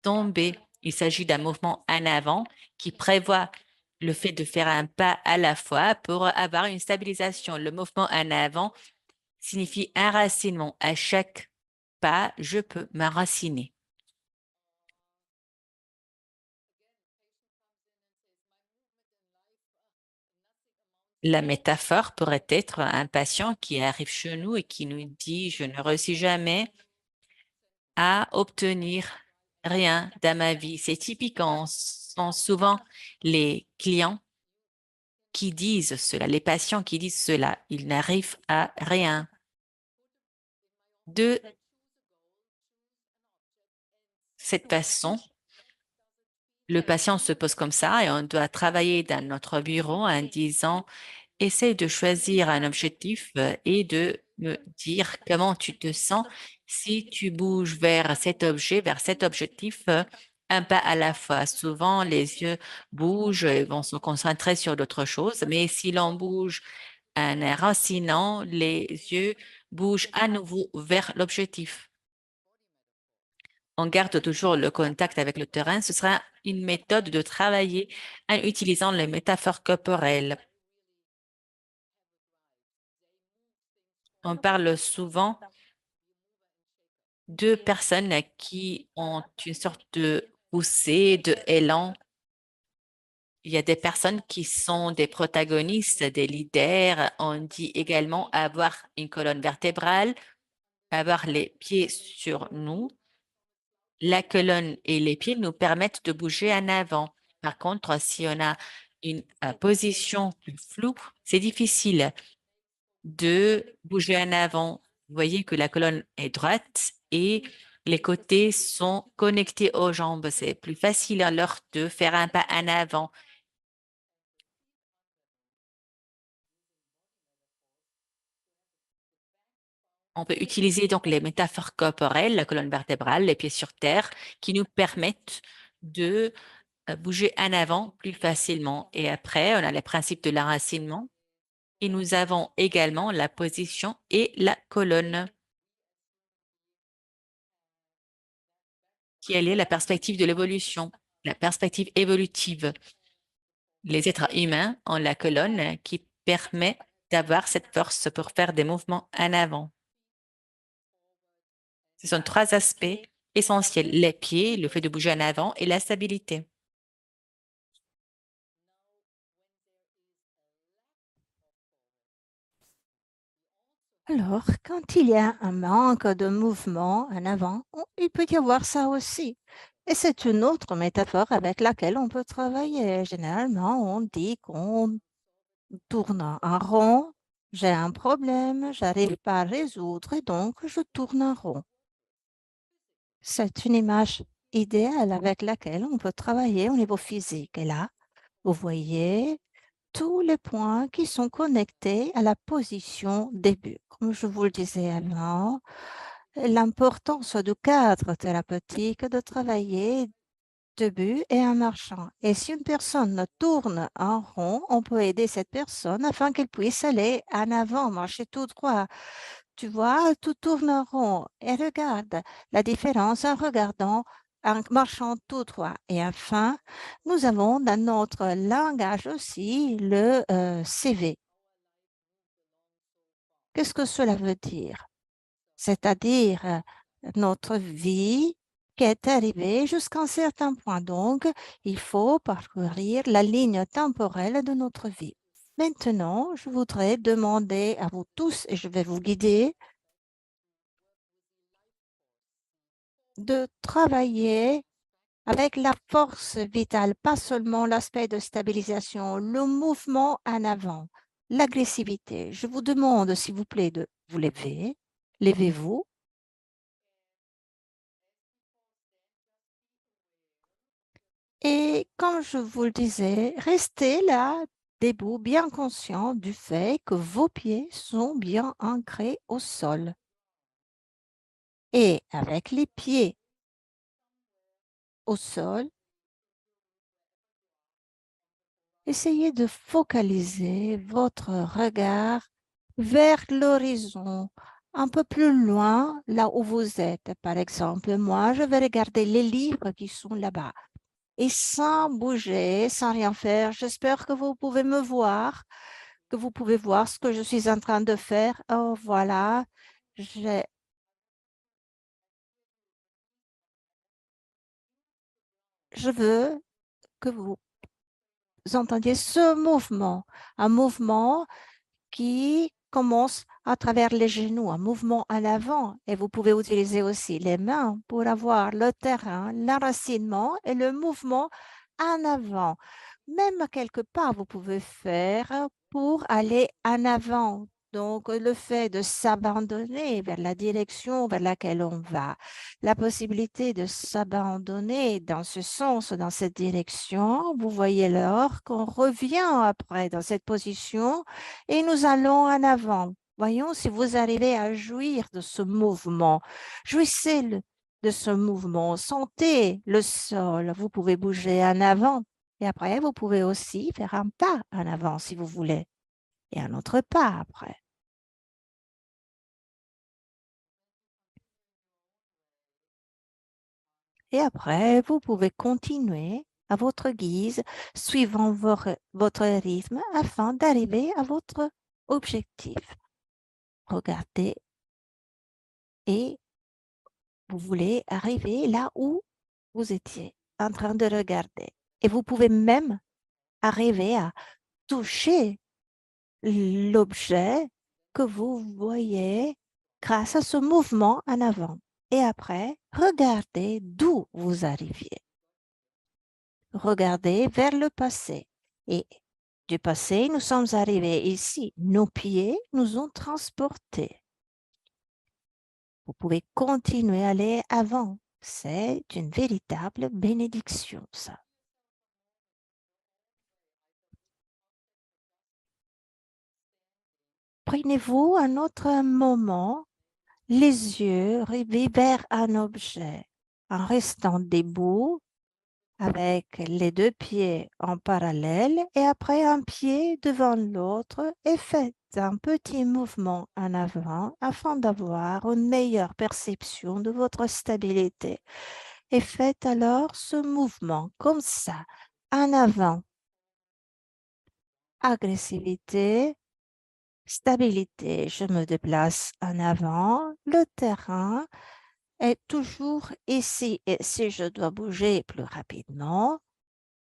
tomber. Il s'agit d'un mouvement en avant qui prévoit le fait de faire un pas à la fois pour avoir une stabilisation. Le mouvement en avant signifie enracinement. À chaque pas, je peux m'enraciner. La métaphore pourrait être un patient qui arrive chez nous et qui nous dit, je ne réussis jamais à obtenir rien dans ma vie. C'est typique, sont souvent les clients qui disent cela, les patients qui disent cela. Ils n'arrivent à rien. De cette façon, le patient se pose comme ça et on doit travailler dans notre bureau en disant, essaye de choisir un objectif et de me dire comment tu te sens si tu bouges vers cet objet, vers cet objectif, un pas à la fois. Souvent, les yeux bougent et vont se concentrer sur d'autres choses, mais si l'on bouge en enracinant, les yeux bougent à nouveau vers l'objectif. On garde toujours le contact avec le terrain. Ce sera une méthode de travailler en utilisant les métaphores corporelles. On parle souvent de personnes qui ont une sorte de poussée, de élan. Il y a des personnes qui sont des protagonistes, des leaders. On dit également avoir une colonne vertébrale, avoir les pieds sur nous. La colonne et les pieds nous permettent de bouger en avant. Par contre, si on a une position plus floue, c'est difficile de bouger en avant. Vous voyez que la colonne est droite et les côtés sont connectés aux jambes. C'est plus facile alors de faire un pas en avant. On peut utiliser donc les métaphores corporelles, la colonne vertébrale, les pieds sur terre, qui nous permettent de bouger en avant plus facilement. Et après, on a les principes de l'enracinement. Et nous avons également la position et la colonne, qui est liée à la perspective de l'évolution, la perspective évolutive. Les êtres humains ont la colonne qui permet d'avoir cette force pour faire des mouvements en avant. Ce sont trois aspects essentiels, les pieds, le fait de bouger en avant et la stabilité.
Alors, quand il y a un manque de mouvement en avant, il peut y avoir ça aussi. Et c'est une autre métaphore avec laquelle on peut travailler. Généralement, on dit qu'on tourne en rond. J'ai un problème, j'arrive pas à résoudre et donc je tourne en rond. C'est une image idéale avec laquelle on peut travailler au niveau physique. Et là, vous voyez tous les points qui sont connectés à la position début. Comme je vous le disais avant, l'importance du cadre thérapeutique de travailler debout et en marchant. Et si une personne tourne en rond, on peut aider cette personne afin qu'elle puisse aller en avant, marcher tout droit. Tu vois, tout tourne en rond. Et regarde la différence en regardant, en marchant tout droit. Et enfin, nous avons dans notre langage aussi le CV. Qu'est-ce que cela veut dire? C'est-à-dire notre vie qui est arrivée jusqu'à un certain point. Donc, il faut parcourir la ligne temporelle de notre vie. Maintenant, je voudrais demander à vous tous, et je vais vous guider, de travailler avec la force vitale, pas seulement l'aspect de stabilisation, le mouvement en avant, l'agressivité. Je vous demande, s'il vous plaît, de vous lever. Levez-vous. Et comme je vous le disais, restez là, debout, bien conscient du fait que vos pieds sont bien ancrés au sol. Et avec les pieds au sol, essayez de focaliser votre regard vers l'horizon, un peu plus loin, là où vous êtes. Par exemple, moi, je vais regarder les livres qui sont là-bas. Et sans bouger, sans rien faire, j'espère que vous pouvez me voir, que vous pouvez voir ce que je suis en train de faire. Oh, voilà, je veux que vous entendiez ce mouvement, un mouvement qui commence à travers les genoux, un mouvement à l'avant. Et vous pouvez utiliser aussi les mains pour avoir le terrain, l'enracinement et le mouvement en avant. Même quelque part, vous pouvez faire pour aller en avant. Donc, le fait de s'abandonner vers la direction vers laquelle on va, la possibilité de s'abandonner dans ce sens, dans cette direction, vous voyez alors qu'on revient après dans cette position et nous allons en avant. Voyons si vous arrivez à jouir de ce mouvement. Jouissez de ce mouvement. Sentez le sol. Vous pouvez bouger en avant. Et après, vous pouvez aussi faire un pas en avant si vous voulez. Et un autre pas après. Et après, vous pouvez continuer à votre guise, suivant votre rythme afin d'arriver à votre objectif. Regardez et vous voulez arriver là où vous étiez en train de regarder. Et vous pouvez même arriver à toucher l'objet que vous voyez grâce à ce mouvement en avant. Et après, regardez d'où vous arriviez. Regardez vers le passé. Et du passé, nous sommes arrivés ici. Nos pieds nous ont transportés. Vous pouvez continuer à aller avant. C'est une véritable bénédiction, ça. Prenez-vous un autre moment, les yeux rivés vers un objet, en restant debout avec les deux pieds en parallèle et après un pied devant l'autre et faites un petit mouvement en avant afin d'avoir une meilleure perception de votre stabilité. Et faites alors ce mouvement comme ça, en avant. Agressivité, stabilité, je me déplace en avant, le terrain est toujours ici et si je dois bouger plus rapidement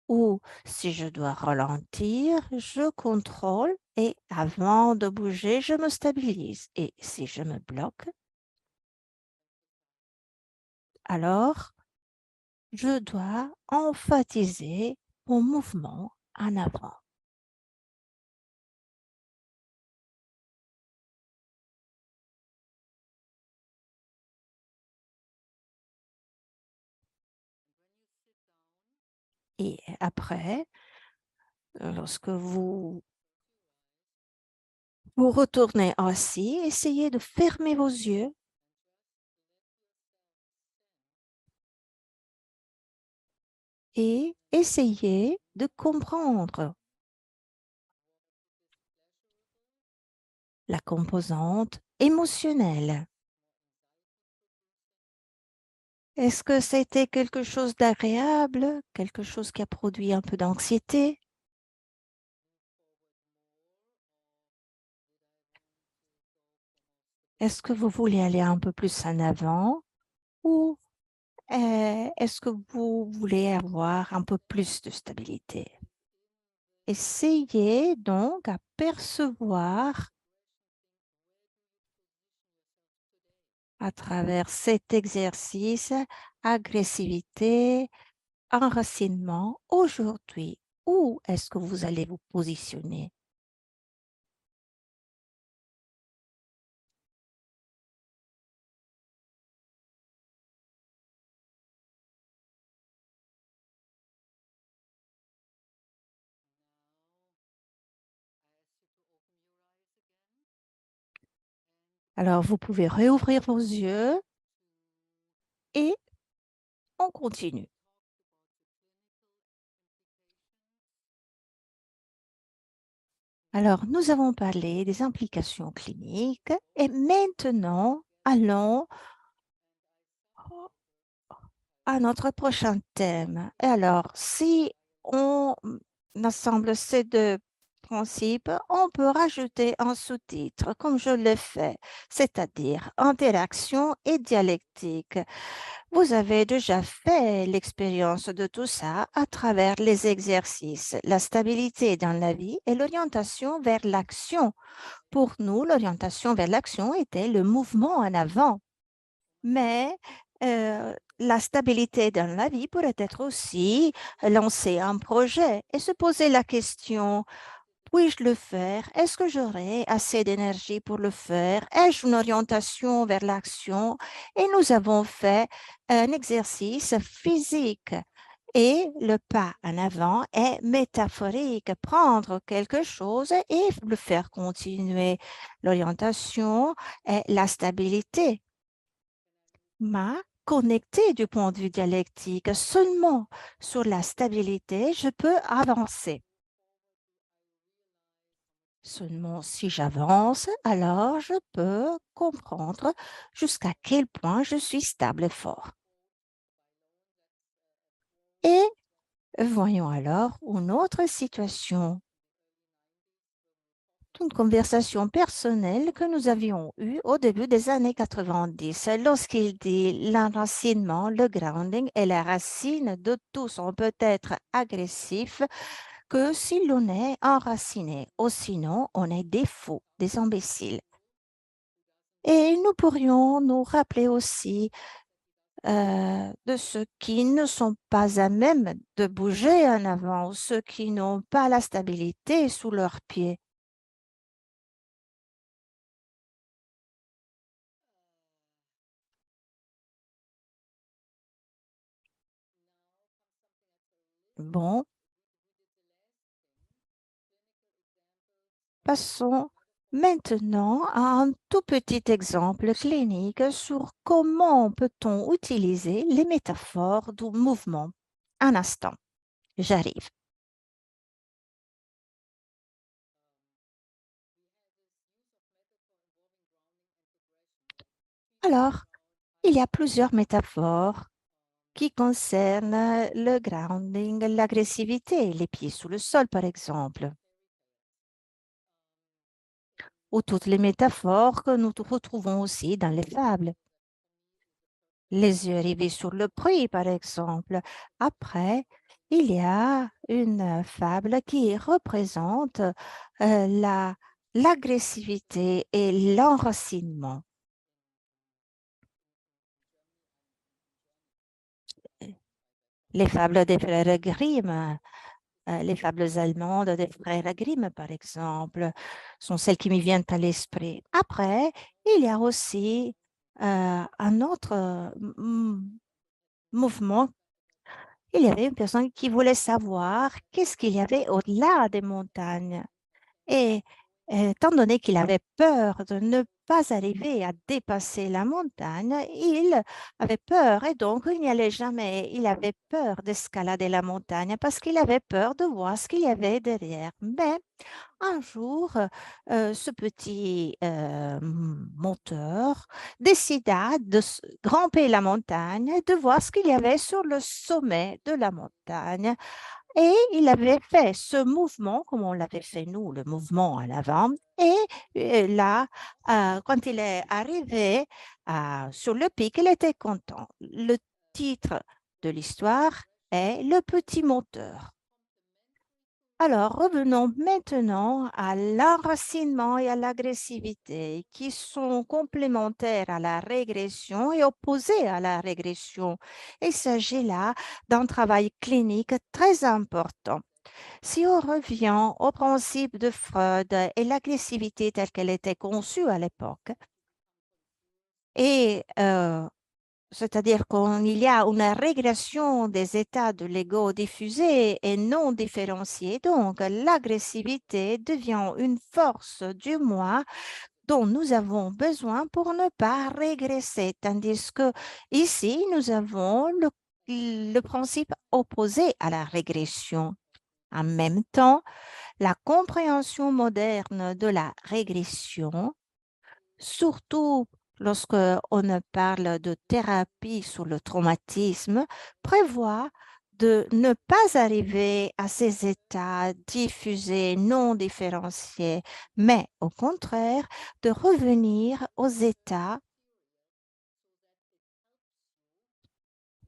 ou si je dois ralentir, je contrôle et avant de bouger, je me stabilise. Et si je me bloque, alors je dois emphasiser mon mouvement en avant. Et après, lorsque vous retournez assis, essayez de fermer vos yeux et essayez de comprendre la composante émotionnelle. Est-ce que c'était quelque chose d'agréable, quelque chose qui a produit un peu d'anxiété? Est-ce que vous voulez aller un peu plus en avant ou est-ce que vous voulez avoir un peu plus de stabilité? Essayez donc à percevoir à travers cet exercice agressivité, enracinement aujourd'hui. Où est-ce que vous allez vous positionner? Alors, vous pouvez réouvrir vos yeux et on continue. Alors, nous avons parlé des implications cliniques et maintenant, allons à notre prochain thème. Et alors, si on assemble ces deux principes, on peut rajouter un sous-titre, comme je l'ai fait, c'est-à-dire interaction et dialectique. Vous avez déjà fait l'expérience de tout ça à travers les exercices, la stabilité dans la vie et l'orientation vers l'action. Pour nous, l'orientation vers l'action était le mouvement en avant. Mais la stabilité dans la vie pourrait être aussi lancer un projet et se poser la question, puis-je le faire? Est-ce que j'aurai assez d'énergie pour le faire? Ai-je une orientation vers l'action? Et nous avons fait un exercice physique. Et le pas en avant est métaphorique, prendre quelque chose et le faire continuer. L'orientation est la stabilité. Mais connecté du point de vue dialectique, seulement sur la stabilité, je peux avancer. Seulement si j'avance, alors je peux comprendre jusqu'à quel point je suis stable et fort. Et voyons alors une autre situation une conversation personnelle que nous avions eue au début des années 90, lorsqu'il dit l'enracinement, le grounding et la racine de tous on peut être agressif que si l'on est enraciné, ou sinon on est des fous, des imbéciles. Et nous pourrions nous rappeler aussi de ceux qui ne sont pas à même de bouger en avant, ou ceux qui n'ont pas la stabilité sous leurs pieds. Bon, passons maintenant à un tout petit exemple clinique sur comment peut-on utiliser les métaphores du mouvement. Un instant, j'arrive. Alors, il y a plusieurs métaphores qui concernent le grounding, l'agressivité, les pieds sous le sol par exemple, ou toutes les métaphores que nous retrouvons aussi dans les fables. Les yeux rivés sur le prix, par exemple. Après, il y a une fable qui représente l'agressivité et l'enracinement. Les fables des frères Grimm, les fables allemandes des frères Grimm, par exemple, sont celles qui me viennent à l'esprit. Après, il y a aussi un autre mouvement. Il y avait une personne qui voulait savoir qu'est-ce qu'il y avait au-delà des montagnes. Et Étant donné qu'il avait peur de ne pas arriver à dépasser la montagne, il avait peur et donc il n'y allait jamais. Il avait peur d'escalader la montagne parce qu'il avait peur de voir ce qu'il y avait derrière. Mais un jour, ce petit monteur décida de grimper la montagne et de voir ce qu'il y avait sur le sommet de la montagne. Et il avait fait ce mouvement, comme on l'avait fait nous, le mouvement à l'avant. Et là, quand il est arrivé sur le pic, il était content. Le titre de l'histoire est Le petit moteur. Alors, revenons maintenant à l'enracinement et à l'agressivité qui sont complémentaires à la régression et opposés à la régression. Il s'agit là d'un travail clinique très important. Si on revient au principe de Freud et l'agressivité telle qu'elle était conçue à l'époque, et c'est-à-dire qu'il y a une régression des états de l'ego diffusés et non différenciés. Donc, l'agressivité devient une force du moi dont nous avons besoin pour ne pas régresser. Tandis que ici, nous avons le principe opposé à la régression. En même temps, la compréhension moderne de la régression, surtout lorsque on parle de thérapie sur le traumatisme, prévoit de ne pas arriver à ces états diffusés, non différenciés, mais au contraire de revenir aux états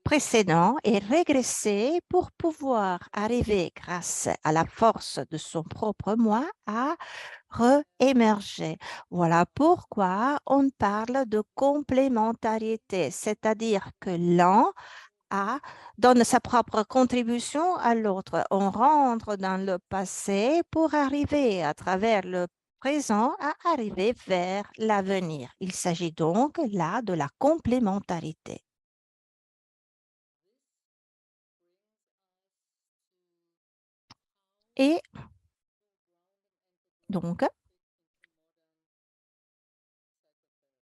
précédents et régresser pour pouvoir arriver, grâce à la force de son propre moi, à réémerger. Voilà pourquoi on parle de complémentarité, c'est-à-dire que l'un donne sa propre contribution à l'autre. On rentre dans le passé pour arriver à travers le présent à arriver vers l'avenir. Il s'agit donc là de la complémentarité. Et donc,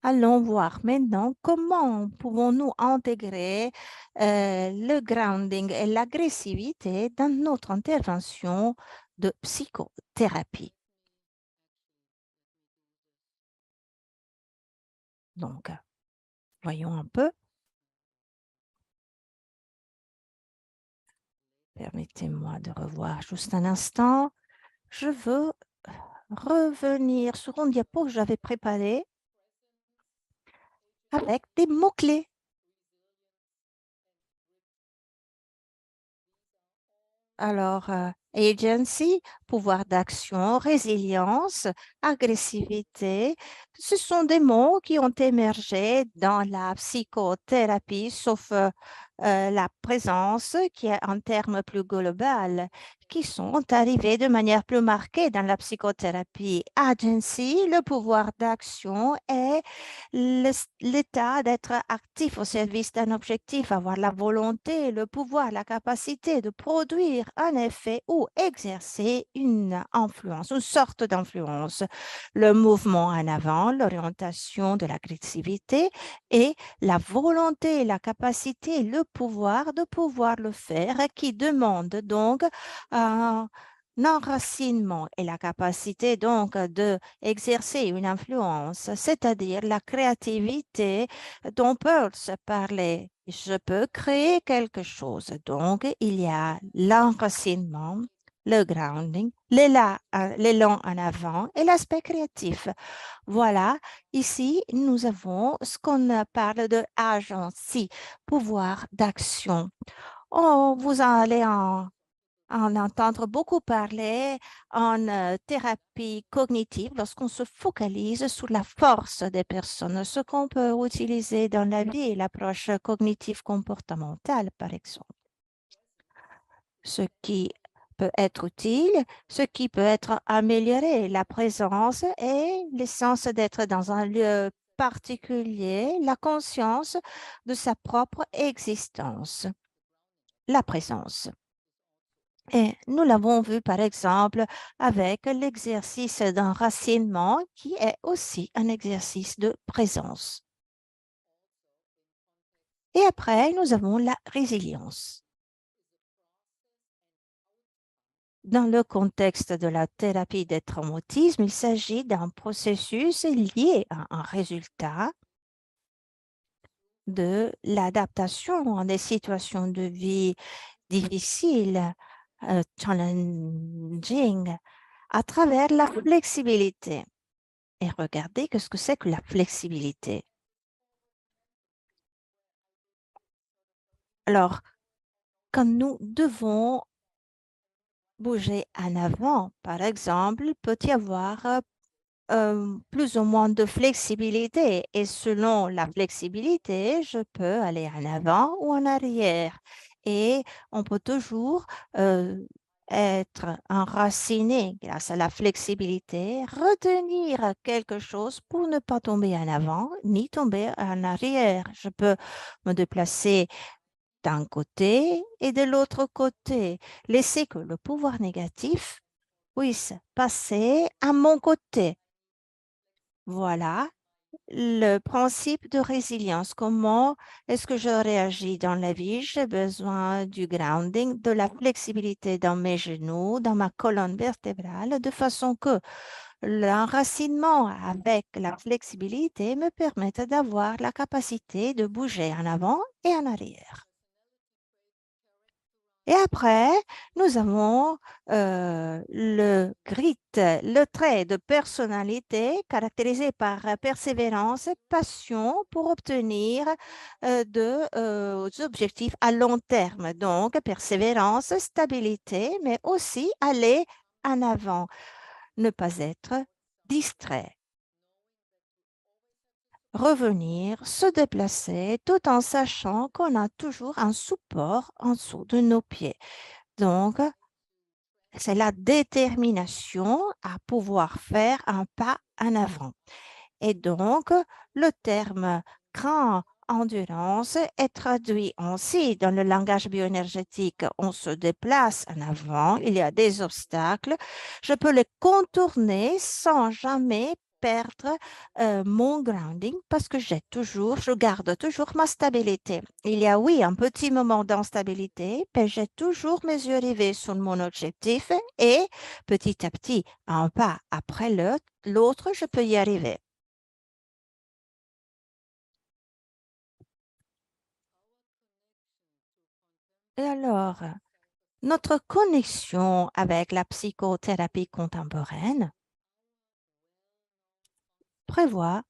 allons voir maintenant comment pouvons-nous intégrer le grounding et l'agressivité dans notre intervention de psychothérapie. Donc, voyons un peu. Permettez-moi de revoir juste un instant. Je veux revenir sur une diapo que j'avais préparée avec des mots-clés. Alors, agency, pouvoir d'action, résilience, agressivité, ce sont des mots qui ont émergé dans la psychothérapie, sauf la présence, qui est un terme plus global, qui sont arrivés de manière plus marquée dans la psychothérapie. Agency, le pouvoir d'action est l'état d'être actif au service d'un objectif, avoir la volonté, le pouvoir, la capacité de produire un effet ou exercer une influence, une sorte d'influence. Le mouvement en avant, l'orientation de l'agressivité et la volonté, la capacité, le pouvoir de pouvoir le faire qui demande donc un enracinement et la capacité donc de exercer une influence, c'est-à-dire la créativité dont Peirce parlait. Je peux créer quelque chose. Donc, il y a l'enracinement, le grounding, l'élan en avant et l'aspect créatif. Voilà, ici, nous avons ce qu'on parle de agency, pouvoir d'action. Oh, vous allez en entendre beaucoup parler en thérapie cognitive lorsqu'on se focalise sur la force des personnes, ce qu'on peut utiliser dans la vie, l'approche cognitive comportementale, par exemple. Ce qui peut être utile, ce qui peut être amélioré, la présence et l'essence d'être dans un lieu particulier, la conscience de sa propre existence, la présence. Et nous l'avons vu, par exemple, avec l'exercice d'enracinement, qui est aussi un exercice de présence. Et après, nous avons la résilience. Dans le contexte de la thérapie des traumatismes, il s'agit d'un processus lié à un résultat de l'adaptation à des situations de vie difficiles, challenging, à travers la flexibilité. Et regardez qu'est-ce que c'est que la flexibilité. Alors, quand nous devons bouger en avant, par exemple, il peut y avoir plus ou moins de flexibilité. Et selon la flexibilité, je peux aller en avant ou en arrière. Et on peut toujours être enraciné grâce à la flexibilité, retenir quelque chose pour ne pas tomber en avant ni tomber en arrière. Je peux me déplacer d'un côté et de l'autre côté, laisser que le pouvoir négatif puisse passer à mon côté. Voilà le principe de résilience. Comment est-ce que je réagis dans la vie? J'ai besoin du grounding, de la flexibilité dans mes genoux, dans ma colonne vertébrale, de façon que l'enracinement avec la flexibilité me permette d'avoir la capacité de bouger en avant et en arrière. Et après, nous avons le grit, le trait de personnalité caractérisé par persévérance et passion pour obtenir des objectifs à long terme. Donc, persévérance, stabilité, mais aussi aller en avant, ne pas être distrait. Revenir, se déplacer, tout en sachant qu'on a toujours un support en dessous de nos pieds. Donc, c'est la détermination à pouvoir faire un pas en avant. Et donc, le terme grand endurance est traduit ainsi dans le langage bioénergétique. On se déplace en avant, il y a des obstacles. Je peux les contourner sans jamais perdre mon grounding parce que je garde toujours ma stabilité. Il y a, oui, un petit moment d'instabilité, mais j'ai toujours mes yeux rivés sur mon objectif et petit à petit, un pas après l'autre, je peux y arriver. Et alors, notre connexion avec la psychothérapie contemporaine prévoit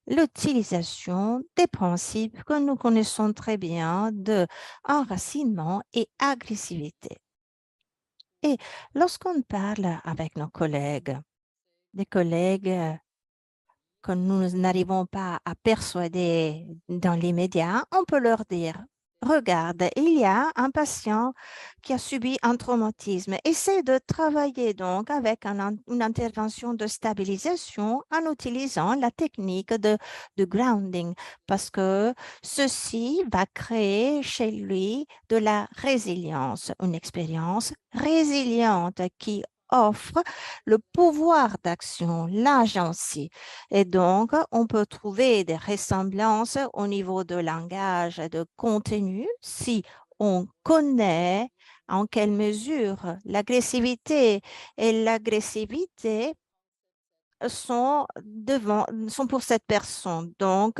l'utilisation des principes que nous connaissons très bien de enracinement et agressivité. Et lorsqu'on parle avec nos collègues, des collègues que nous n'arrivons pas à persuader dans l'immédiat, on peut leur dire, regarde, il y a un patient qui a subi un traumatisme. Essaie de travailler donc avec une intervention de stabilisation en utilisant la technique de grounding parce que ceci va créer chez lui de la résilience, une expérience résiliente qui offre le pouvoir d'action, l'agency. Et donc, on peut trouver des ressemblances au niveau de langage et de contenu si on connaît en quelle mesure l'agressivité et l'agressivité sont pour cette personne. Donc,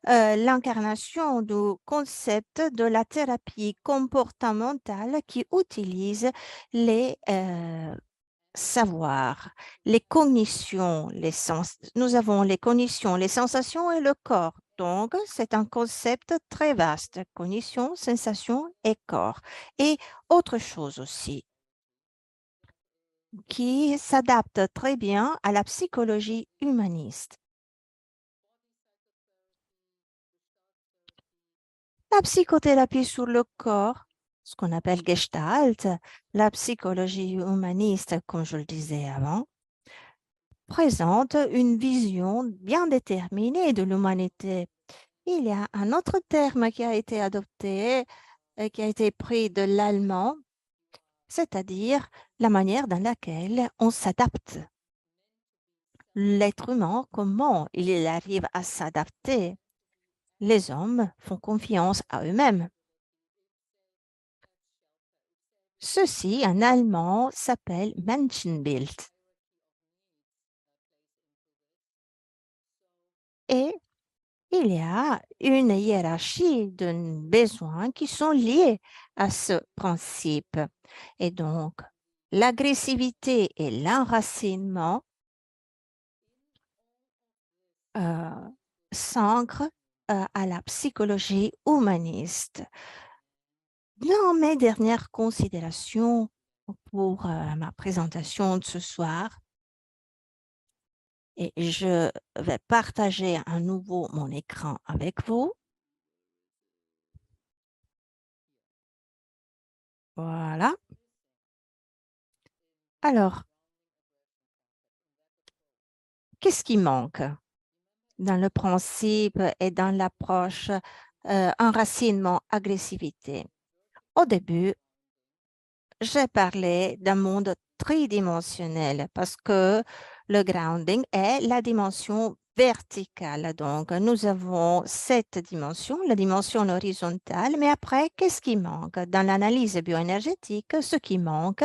l'incarnation du concept de la thérapie comportementale qui utilise les savoir, les cognitions, nous avons les cognitions, les sensations et le corps. Donc, c'est un concept très vaste, cognition, sensation et corps. Et autre chose aussi qui s'adapte très bien à la psychologie humaniste. La psychothérapie sur le corps, ce qu'on appelle Gestalt, la psychologie humaniste, comme je le disais avant, présente une vision bien déterminée de l'humanité. Il y a un autre terme qui a été adopté, qui a été pris de l'allemand, c'est-à-dire la manière dans laquelle on s'adapte. L'être humain, comment il arrive à s'adapter? Les hommes font confiance à eux-mêmes. Ceci, en allemand, s'appelle Menschenbild. Et il y a une hiérarchie de besoins qui sont liés à ce principe. Et donc, l'agressivité et l'enracinement s'ancrent à la psychologie humaniste. Dans mes dernières considérations pour ma présentation de ce soir, et je vais partager à nouveau mon écran avec vous. Voilà. Alors, qu'est-ce qui manque dans le principe et dans l'approche enracinement, agressivité? Au début, j'ai parlé d'un monde tridimensionnel parce que le grounding est la dimension verticale. Donc, nous avons cette dimension, la dimension horizontale, mais après, qu'est-ce qui manque? Dans l'analyse bioénergétique, ce qui manque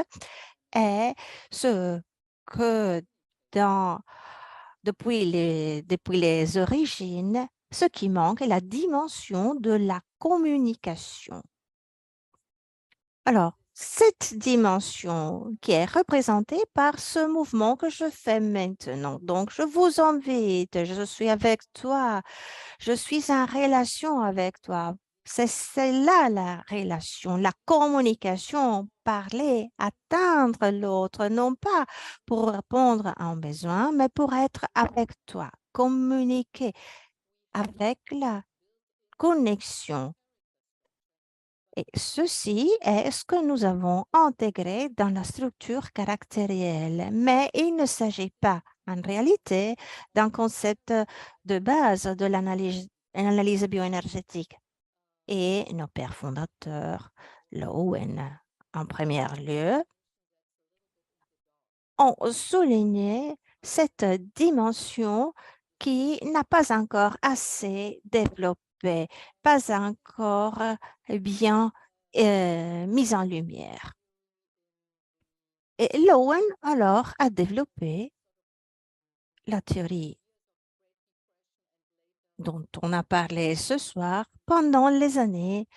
est ce que depuis les origines, ce qui manque est la dimension de la communication. Alors, cette dimension qui est représentée par ce mouvement que je fais maintenant. Donc, je vous invite, je suis avec toi, je suis en relation avec toi. C'est là la relation, la communication, parler, atteindre l'autre, non pas pour répondre à un besoin, mais pour être avec toi, communiquer avec la connexion. Et ceci est ce que nous avons intégré dans la structure caractérielle, mais il ne s'agit pas en réalité d'un concept de base de l'analyse bioénergétique. Et nos pères fondateurs, Lowen en premier lieu, ont souligné cette dimension qui n'a pas encore assez développée, pas encore bien mise en lumière. Et Lowen, alors, a développé la théorie dont on a parlé ce soir pendant les années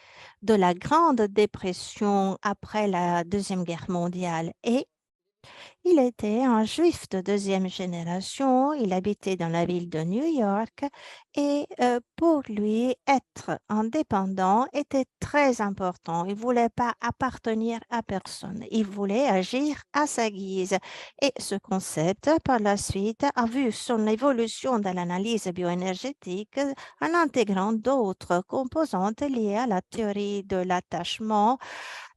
de la Grande Dépression après la Deuxième Guerre mondiale. Et il était un juif de deuxième génération, il habitait dans la ville de New York et pour lui, être indépendant était très important. Il ne voulait pas appartenir à personne, il voulait agir à sa guise. Et ce concept, par la suite, a vu son évolution dans l'analyse bioénergétique en intégrant d'autres composantes liées à la théorie de l'attachement,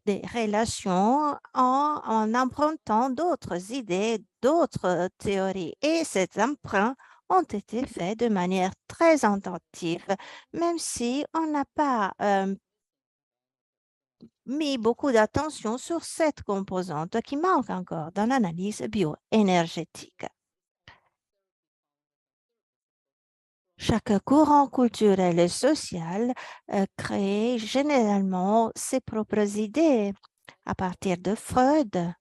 des relations en empruntant d'autres idées, d'autres théories. Et ces emprunts ont été faits de manière très attentive, même si on n'a pas mis beaucoup d'attention sur cette composante qui manque encore dans l'analyse bioénergétique. Chaque courant culturel et social crée généralement ses propres idées à partir de Freud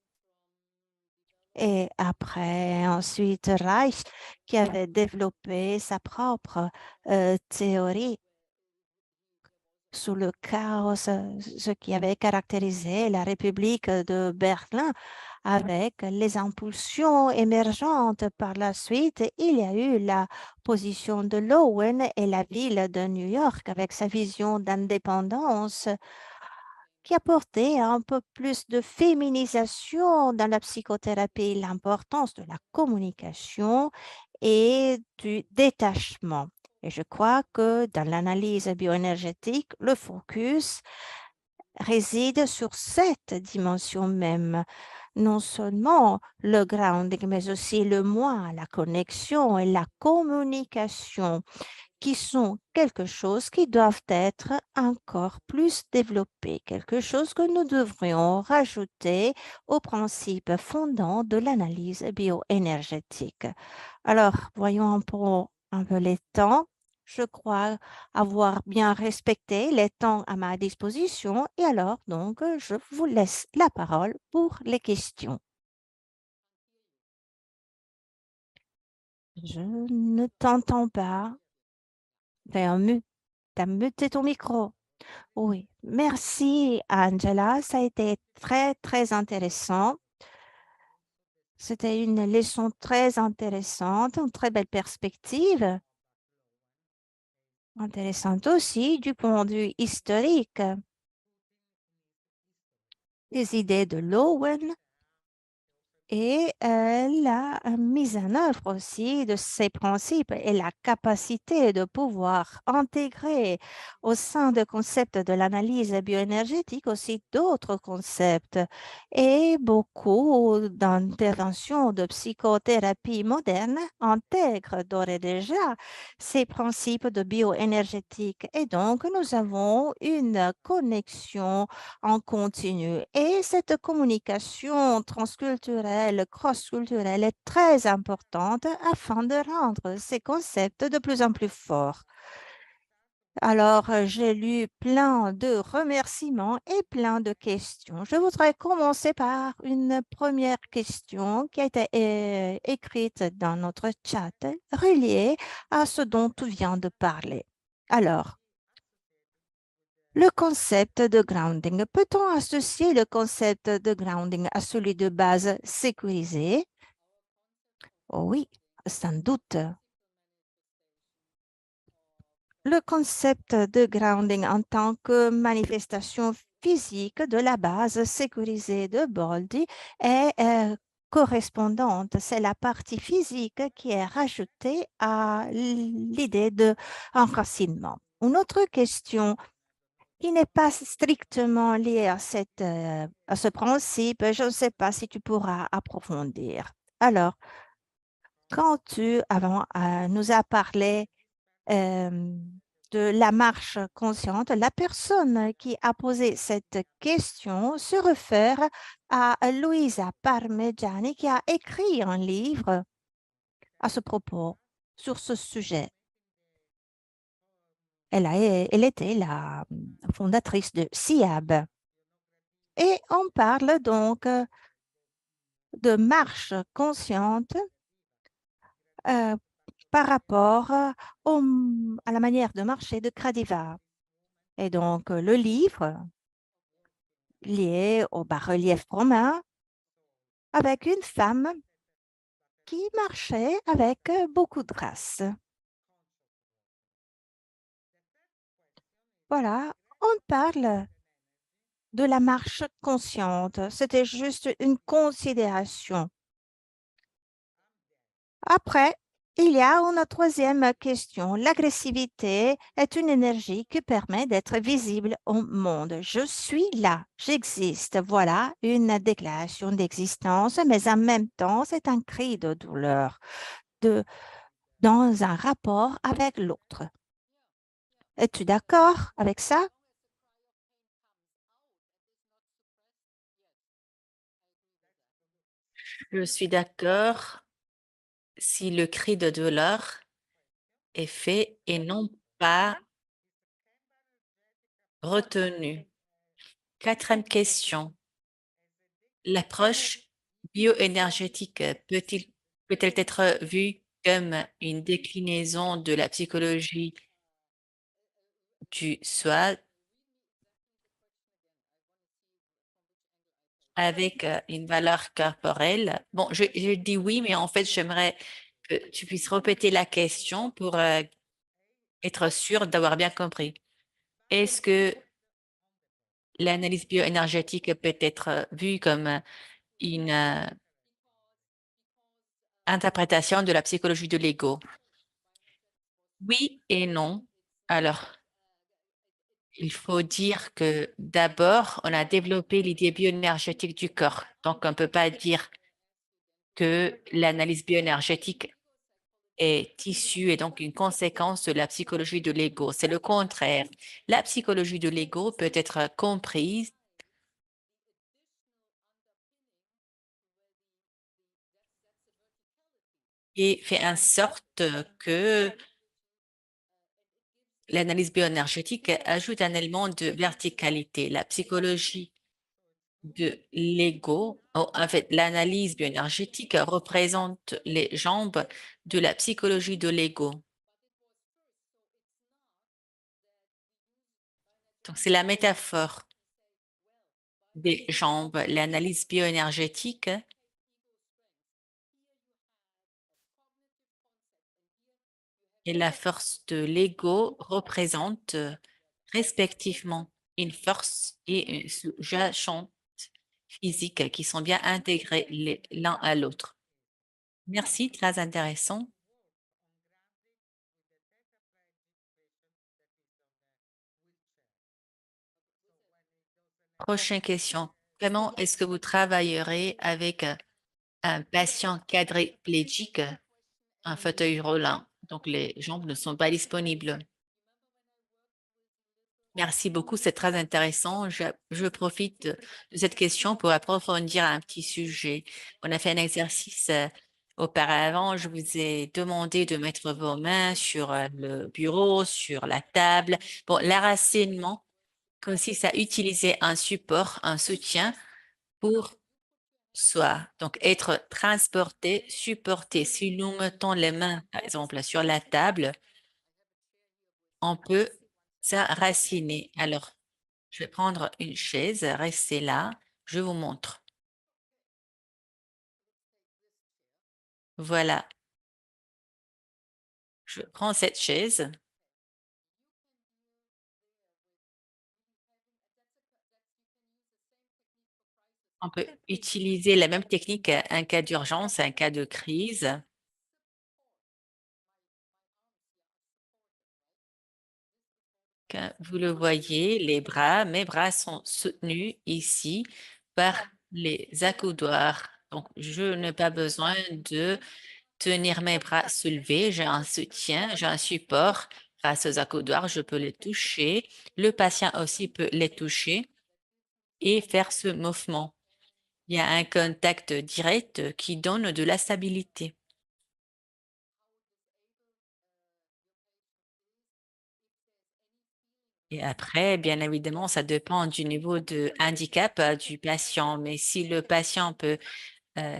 et après ensuite Reich qui avait développé sa propre théorie sous le chaos, ce qui avait caractérisé la République de Berlin avec les impulsions émergentes par la suite. Il y a eu la position de Lowen et la ville de New York avec sa vision d'indépendance qui apportait un peu plus de féminisation dans la psychothérapie, l'importance de la communication et du détachement. Et je crois que dans l'analyse bioénergétique, le focus réside sur cette dimension même. Non seulement le grounding, mais aussi le moi, la connexion et la communication qui sont quelque chose qui doivent être encore plus développés, quelque chose que nous devrions rajouter aux principes fondants de l'analyse bioénergétique. Alors, voyons un peu les temps. Je crois avoir bien respecté les temps à ma disposition et alors, donc, je vous laisse la parole pour les questions. Je ne t'entends pas. T'as muté ton micro. Oui, merci Angela. Ça a été très, très intéressant. C'était une leçon très intéressante, une très belle perspective. Intéressante aussi du point de vue historique. Les idées de Lowen et la mise en œuvre aussi de ces principes et la capacité de pouvoir intégrer au sein des concepts de l'analyse bioénergétique aussi d'autres concepts et beaucoup d'interventions de psychothérapie moderne intègrent d'ores et déjà ces principes de bioénergétique et donc nous avons une connexion en continu. Et cette communication transculturelle, cross-culturelle est très importante afin de rendre ces concepts de plus en plus forts. Alors, j'ai lu plein de remerciements et plein de questions. Je voudrais commencer par une première question qui a été écrite dans notre chat, reliée à ce dont tu viens de parler. Alors, le concept de grounding. Peut-on associer le concept de grounding à celui de base sécurisée? Oh oui, sans doute. Le concept de grounding en tant que manifestation physique de la base sécurisée de Boldy est correspondante. C'est la partie physique qui est rajoutée à l'idée de enracinement. Une autre question qui n'est pas strictement lié à ce principe. Je ne sais pas si tu pourras approfondir. Alors, quand tu avant, nous as parlé de la marche consciente, la personne qui a posé cette question se réfère à Luisa Parmigiani qui a écrit un livre à ce propos sur ce sujet. Elle était la fondatrice de SIAB. Et on parle donc de marche consciente par rapport à la manière de marcher de Kradiva. Et donc, le livre lié au bas-relief romain avec une femme qui marchait avec beaucoup de grâce. Voilà, on parle de la marche consciente. C'était juste une considération. Après, il y a une troisième question. L'agressivité est une énergie qui permet d'être visible au monde. Je suis là, j'existe. Voilà une déclaration d'existence, mais en même temps, c'est un cri de douleur dans un rapport avec l'autre. Es-tu d'accord avec ça?
Je suis d'accord si le cri de douleur est fait et non pas retenu. Quatrième question. L'approche bioénergétique peut-elle être vue comme une déclinaison de la psychologie du soi avec une valeur corporelle? Bon, je dis oui, mais en fait, j'aimerais que tu puisses répéter la question pour être sûr d'avoir bien compris. Est-ce que l'analyse bioénergétique peut être vue comme une interprétation de la psychologie de l'ego? Oui et non. Alors, il faut dire que d'abord, on a développé l'idée bioénergétique du corps. Donc, on ne peut pas dire que l'analyse bioénergétique est issue et donc une conséquence de la psychologie de l'ego. C'est le contraire. La psychologie de l'ego peut être comprise et fait en sorte que l'analyse bioénergétique ajoute un élément de verticalité. La psychologie de l'ego, en fait, l'analyse bioénergétique représente les jambes de la psychologie de l'ego. Donc, c'est la métaphore des jambes. L'analyse bioénergétique et la force de l'ego représentent respectivement une force et une sous-jacente physique qui sont bien intégrés l'un à l'autre. Merci, très intéressant. Prochaine question. Comment est-ce que vous travaillerez avec un patient quadriplégique, un fauteuil roulant? Donc, les jambes ne sont pas disponibles. Merci beaucoup, c'est très intéressant. Je profite de cette question pour approfondir un petit sujet. On a fait un exercice auparavant. Je vous ai demandé de mettre vos mains sur le bureau, sur la table. Bon, l'enracinement consiste à utiliser un support, un soutien pour soi. Donc, être transporté, supporté. Si nous mettons les mains, par exemple, sur la table, on peut s'enraciner. Alors, je vais prendre une chaise, restez là, je vous montre. Voilà, je prends cette chaise. On peut utiliser la même technique en cas d'urgence, en cas de crise. Comme vous le voyez, mes bras sont soutenus ici par les accoudoirs. Donc, je n'ai pas besoin de tenir mes bras soulevés. J'ai un soutien, j'ai un support grâce aux accoudoirs. Je peux les toucher. Le patient aussi peut les toucher et faire ce mouvement. Il y a un contact direct qui donne de la stabilité. Et après, bien évidemment, ça dépend du niveau de handicap du patient. Mais si le patient peut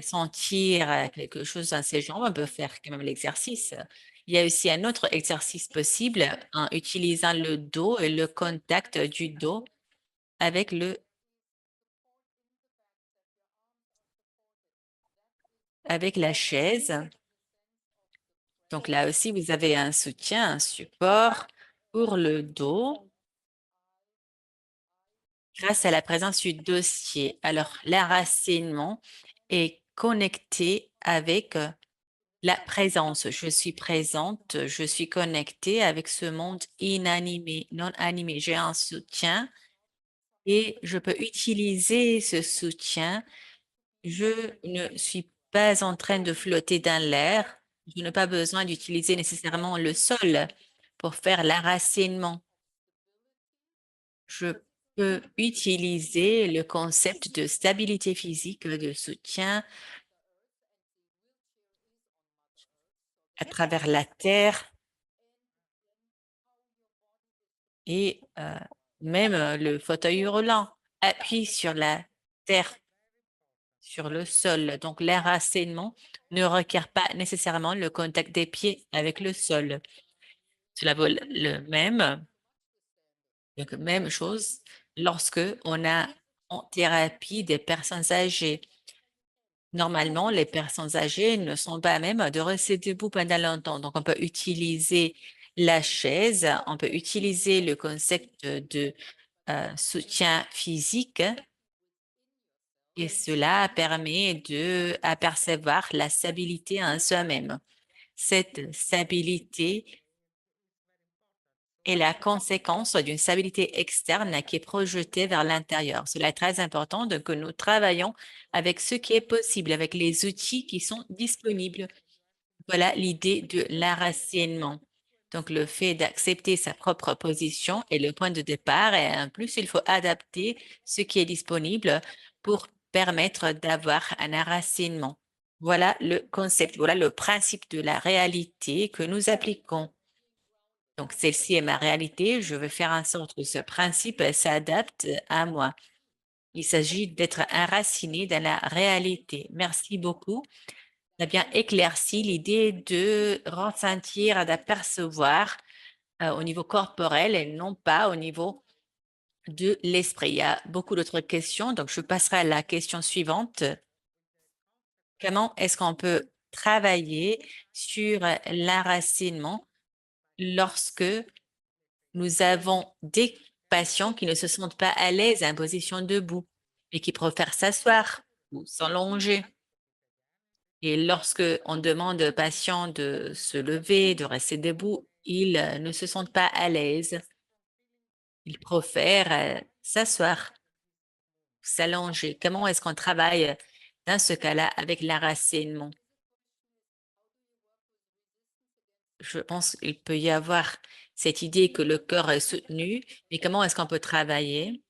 sentir quelque chose dans ses jambes, on peut faire quand même l'exercice. Il y a aussi un autre exercice possible en utilisant le dos et le contact du dos avec avec la chaise. Donc là aussi, vous avez un soutien, un support pour le dos grâce à la présence du dossier. Alors, l'enracinement est connecté avec la présence. Je suis présente, je suis connectée avec ce monde inanimé, non animé. J'ai un soutien et je peux utiliser ce soutien. Je ne suis pas en train de flotter dans l'air. Je n'ai pas besoin d'utiliser nécessairement le sol pour faire l'enracinement. Je peux utiliser le concept de stabilité physique, de soutien à travers la terre et même le fauteuil roulant appuie sur la terre, sur le sol. Donc, l'enracinement ne requiert pas nécessairement le contact des pieds avec le sol. Cela vaut le même. Donc, même chose lorsque on a en thérapie des personnes âgées. Normalement, les personnes âgées ne sont pas à même de rester debout pendant longtemps. Donc, on peut utiliser la chaise, on peut utiliser le concept de soutien physique et cela permet de apercevoir la stabilité en soi-même. Cette stabilité est la conséquence d'une stabilité externe qui est projetée vers l'intérieur. Cela est très important de que nous travaillons avec ce qui est possible, avec les outils qui sont disponibles. Voilà l'idée de l'enracinement. Donc, le fait d'accepter sa propre position est le point de départ et en plus, il faut adapter ce qui est disponible pour permettre d'avoir un enracinement. Voilà le concept, voilà le principe de la réalité que nous appliquons. Donc, celle-ci est ma réalité. Je veux faire en sorte que ce principe s'adapte à moi. Il s'agit d'être enraciné dans la réalité. Merci beaucoup. On a bien éclairci l'idée de ressentir, d'apercevoir au niveau corporel et non pas au niveau de l'esprit. Il y a beaucoup d'autres questions, donc je passerai à la question suivante. Comment est-ce qu'on peut travailler sur l'enracinement lorsque nous avons des patients qui ne se sentent pas à l'aise en position debout et qui préfèrent s'asseoir ou s'allonger? Et lorsque on demande aux patients de se lever, de rester debout, ils ne se sentent pas à l'aise. Ils préfèrent s'asseoir, s'allonger. Comment est-ce qu'on travaille dans ce cas-là avec l'enracinement? Je pense qu'il peut y avoir cette idée que le corps est soutenu, mais comment est-ce qu'on peut travailler?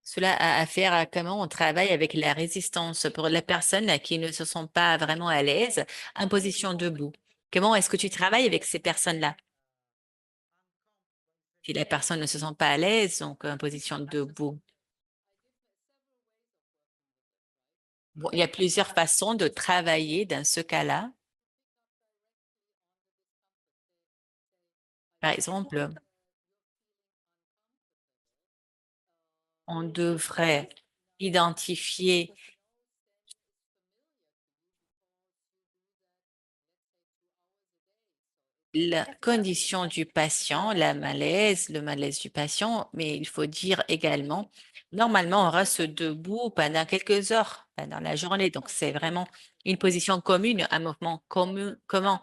Cela a à faire à comment on travaille avec la résistance pour les personnes qui ne se sont pas vraiment à l'aise en position debout. Comment est-ce que tu travailles avec ces personnes-là? Si la personne ne se sent pas à l'aise, donc en position debout. Bon, il y a plusieurs façons de travailler dans ce cas-là. Par exemple, on devrait identifier la condition du patient, le malaise du patient, mais il faut dire également, normalement, on reste debout pendant quelques heures pendant la journée. Donc, c'est vraiment une position commune, un mouvement commun, comment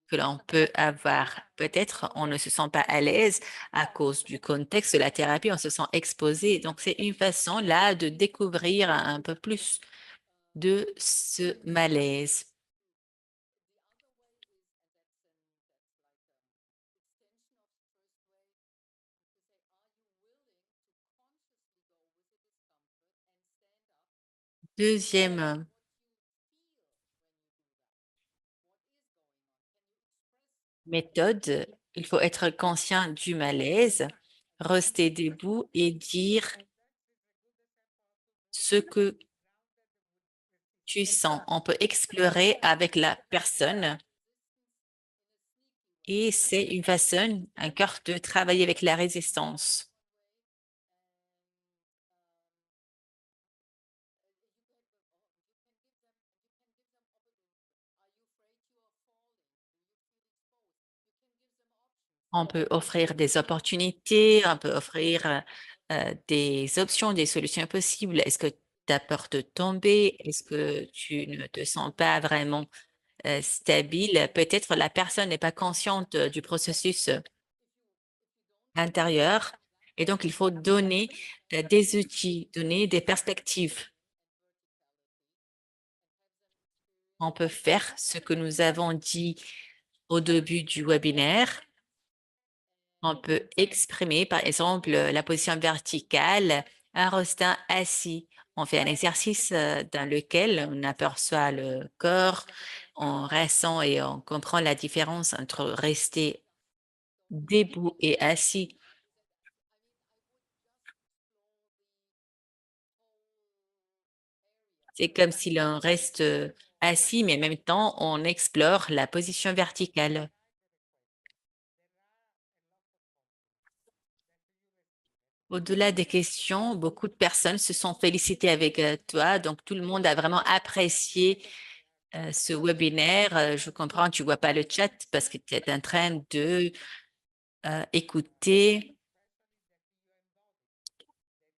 que l'on peut avoir. Peut-être on ne se sent pas à l'aise à cause du contexte de la thérapie, on se sent exposé. Donc, c'est une façon là de découvrir un peu plus de ce malaise. Deuxième méthode, il faut être conscient du malaise, rester debout et dire ce que tu sens. On peut explorer avec la personne et c'est une façon encore de travailler avec la résistance. On peut offrir des opportunités, on peut offrir des options, des solutions possibles. Est-ce que tu as peur de tomber? Est-ce que tu ne te sens pas vraiment stable? Peut-être la personne n'est pas consciente du processus intérieur et donc il faut donner des outils, donner des perspectives. On peut faire ce que nous avons dit au début du webinaire. On peut exprimer, par exemple, la position verticale, un restant assis. On fait un exercice dans lequel on aperçoit le corps, on ressent et on comprend la différence entre rester debout et assis. C'est comme si l'on reste assis, mais en même temps, on explore la position verticale. Au-delà des questions, beaucoup de personnes se sont félicitées avec toi. Donc, tout le monde a vraiment apprécié ce webinaire. Je comprends, tu vois pas le chat parce que tu es en train de écouter,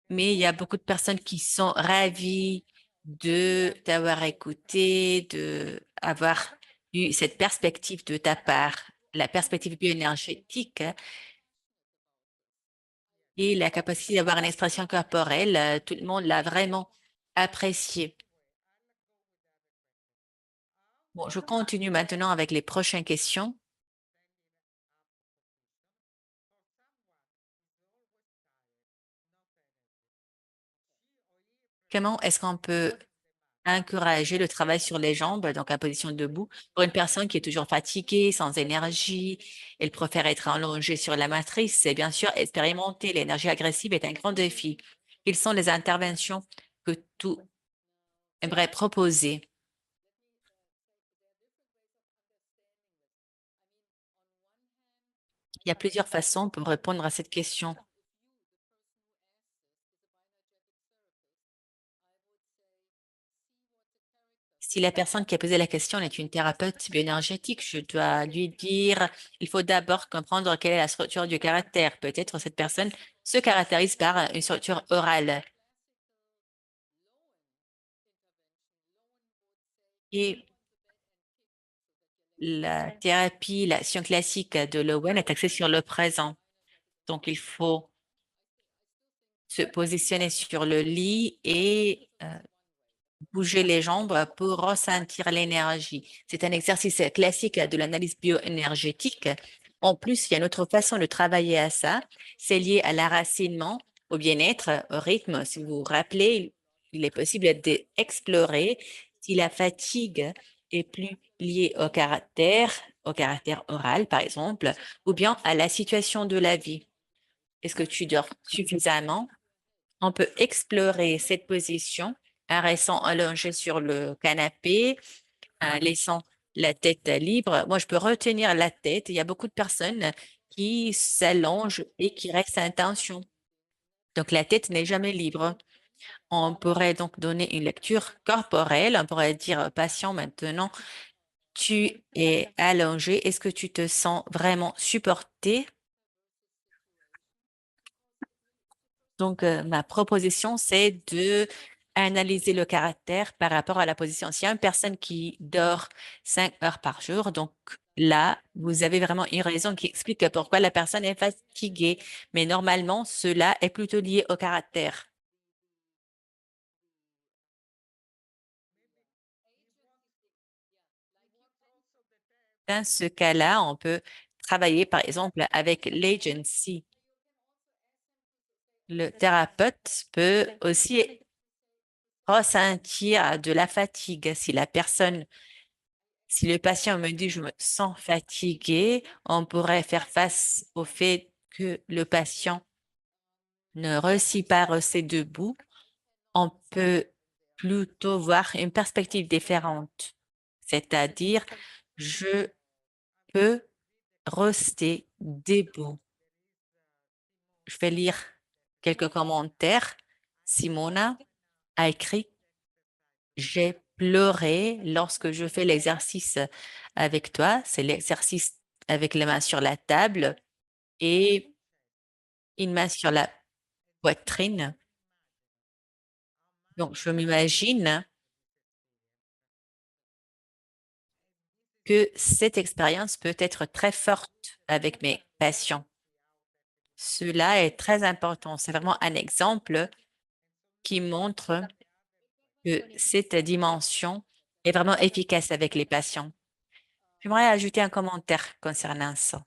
mais il y a beaucoup de personnes qui sont ravies de t'avoir écouté, de avoir eu cette perspective de ta part, la perspective bioénergétique et la capacité d'avoir une expression corporelle. Tout le monde l'a vraiment apprécié. Bon, je continue maintenant avec les prochaines questions. Comment est-ce qu'on peut encourager le travail sur les jambes, donc en position debout, pour une personne qui est toujours fatiguée, sans énergie, elle préfère être allongée sur la matrice? C'est bien sûr expérimenter l'énergie agressive est un grand défi. Quelles sont les interventions que tu aimerais proposer? Il y a plusieurs façons pour répondre à cette question. Si la personne qui a posé la question est une thérapeute bioénergétique, je dois lui dire, il faut d'abord comprendre quelle est la structure du caractère. Peut-être cette personne se caractérise par une structure orale. Et la thérapie, l'action classique de Lowen est axée sur le présent. Donc, il faut se positionner sur le lit et bouger les jambes pour ressentir l'énergie. C'est un exercice classique de l'analyse bioénergétique. En plus, il y a une autre façon de travailler à ça. C'est lié à l'enracinement, au bien-être, au rythme. Si vous vous rappelez, il est possible d'explorer si la fatigue est plus liée au caractère oral, par exemple, ou bien à la situation de la vie. Est-ce que tu dors suffisamment? On peut explorer cette position en restant allongé sur le canapé, en laissant la tête libre. Moi, je peux retenir la tête. Il y a beaucoup de personnes qui s'allongent et qui restent en tension. Donc, la tête n'est jamais libre. On pourrait donc donner une lecture corporelle. On pourrait dire, patient, maintenant, tu es allongé. Est-ce que tu te sens vraiment supporté? Donc, ma proposition, c'est de analyser le caractère par rapport à la position. S'il y a une personne qui dort 5 heures par jour, donc là, vous avez vraiment une raison qui explique pourquoi la personne est fatiguée. Mais normalement, cela est plutôt lié au caractère. Dans ce cas-là, on peut travailler, par exemple, avec l'agency. Le thérapeute peut aussi ressentir de la fatigue si la personne. Si le patient me dit je me sens fatigué, on pourrait faire face au fait que le patient ne réussit pas à rester debout. On peut plutôt voir une perspective différente, c'est-à-dire je peux rester debout. Je vais lire quelques commentaires. Simona a écrit j'ai pleuré lorsque je fais l'exercice avec toi. C'est l'exercice avec les mains sur la table et une main sur la poitrine. Donc, je m'imagine que cette expérience peut être très forte avec mes patients. Cela est très important. C'est vraiment un exemple qui montre que cette dimension est vraiment efficace avec les patients. J'aimerais ajouter un commentaire concernant ça.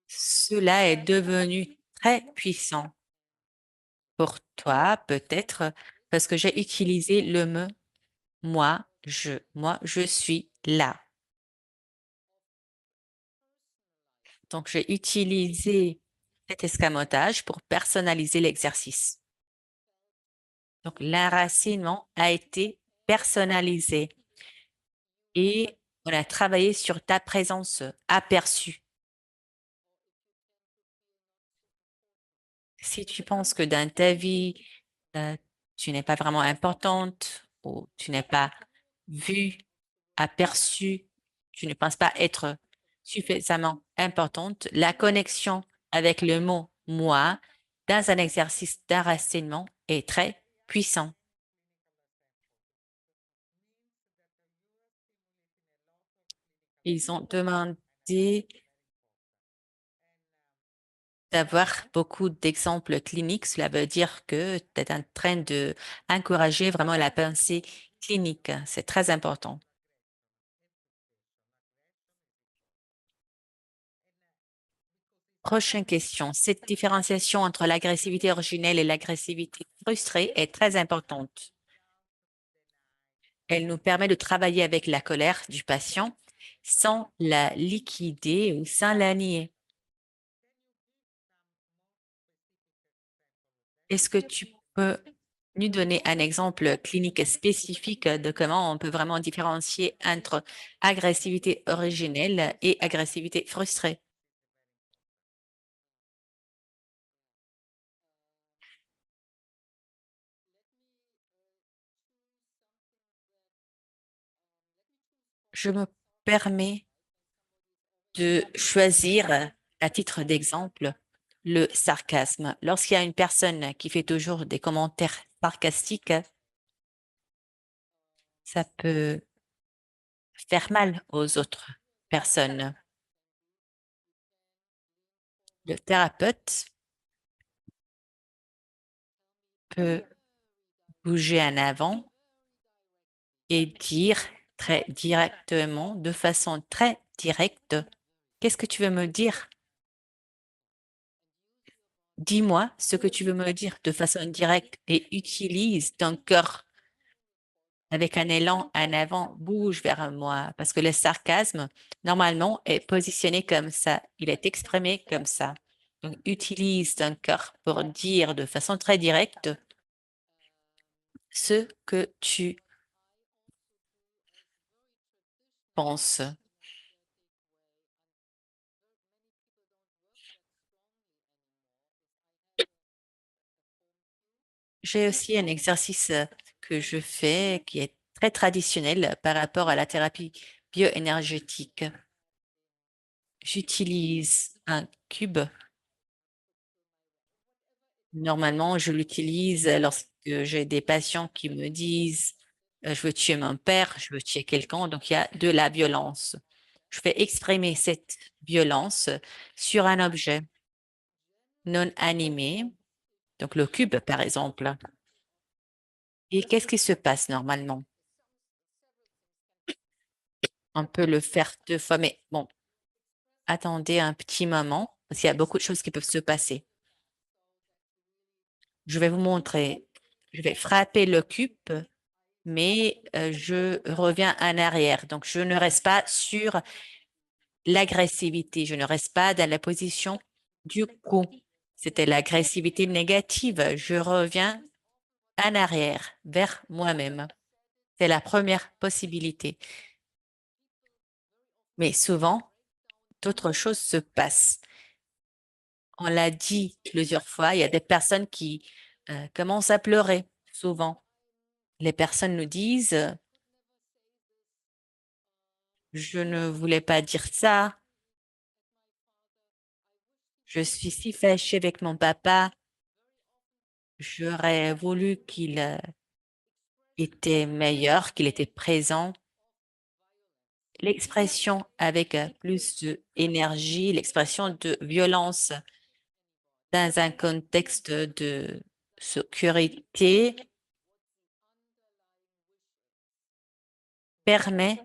Cela est devenu très puissant pour toi, peut-être parce que j'ai utilisé le mot moi, je suis là. Donc, j'ai utilisé cet escamotage pour personnaliser l'exercice. Donc, l'enracinement a été personnalisé et on a travaillé sur ta présence aperçue. Si tu penses que dans ta vie, euh, tu n'es pas vraiment importante ou tu n'es pas vue, aperçue, tu ne penses pas être suffisamment importante, la connexion avec le mot moi dans un exercice d'enracinement est très puissant. Ils ont demandé d'avoir beaucoup d'exemples cliniques. Cela veut dire que tu es en train d'encourager vraiment la pensée clinique. C'est très important. Prochaine question. Cette différenciation entre l'agressivité originelle et l'agressivité frustrée est très importante. Elle nous permet de travailler avec la colère du patient sans la liquider ou sans la nier. Est-ce que tu peux nous donner un exemple clinique spécifique de comment on peut vraiment différencier entre agressivité originelle et agressivité frustrée? Je me permets de choisir, à titre d'exemple, le sarcasme. Lorsqu'il y a une personne qui fait toujours des commentaires sarcastiques, ça peut faire mal aux autres personnes. Le thérapeute peut bouger en avant et dire très directement, de façon très directe, qu'est-ce que tu veux me dire? Dis-moi ce que tu veux me dire de façon directe et utilise ton cœur avec un élan en avant, bouge vers moi, parce que le sarcasme, normalement, est positionné comme ça, il est exprimé comme ça. Donc, utilise ton cœur pour dire de façon très directe ce que tu penses. J'ai aussi un exercice que je fais qui est très traditionnel par rapport à la thérapie bioénergétique. J'utilise un cube. Normalement, je l'utilise lorsque j'ai des patients qui me disent je veux tuer mon père, je veux tuer quelqu'un. Donc, il y a de la violence. Je fais exprimer cette violence sur un objet non animé, donc le cube, par exemple. Et qu'est-ce qui se passe normalement? On peut le faire 2 fois, mais bon, attendez un petit moment, parce qu'il y a beaucoup de choses qui peuvent se passer. Je vais vous montrer. Je vais frapper le cube, mais je reviens en arrière. Donc, je ne reste pas sur l'agressivité. Je ne reste pas dans la position du coup. C'était l'agressivité négative. Je reviens en arrière, vers moi-même. C'est la première possibilité. Mais souvent, d'autres choses se passent. On l'a dit plusieurs fois, il y a des personnes qui commencent à pleurer souvent. Les personnes nous disent, je ne voulais pas dire ça, je suis si fâchée avec mon papa, j'aurais voulu qu'il était meilleur, qu'il était présent. L'expression avec plus d'énergie, l'expression de violence dans un contexte de sécurité permet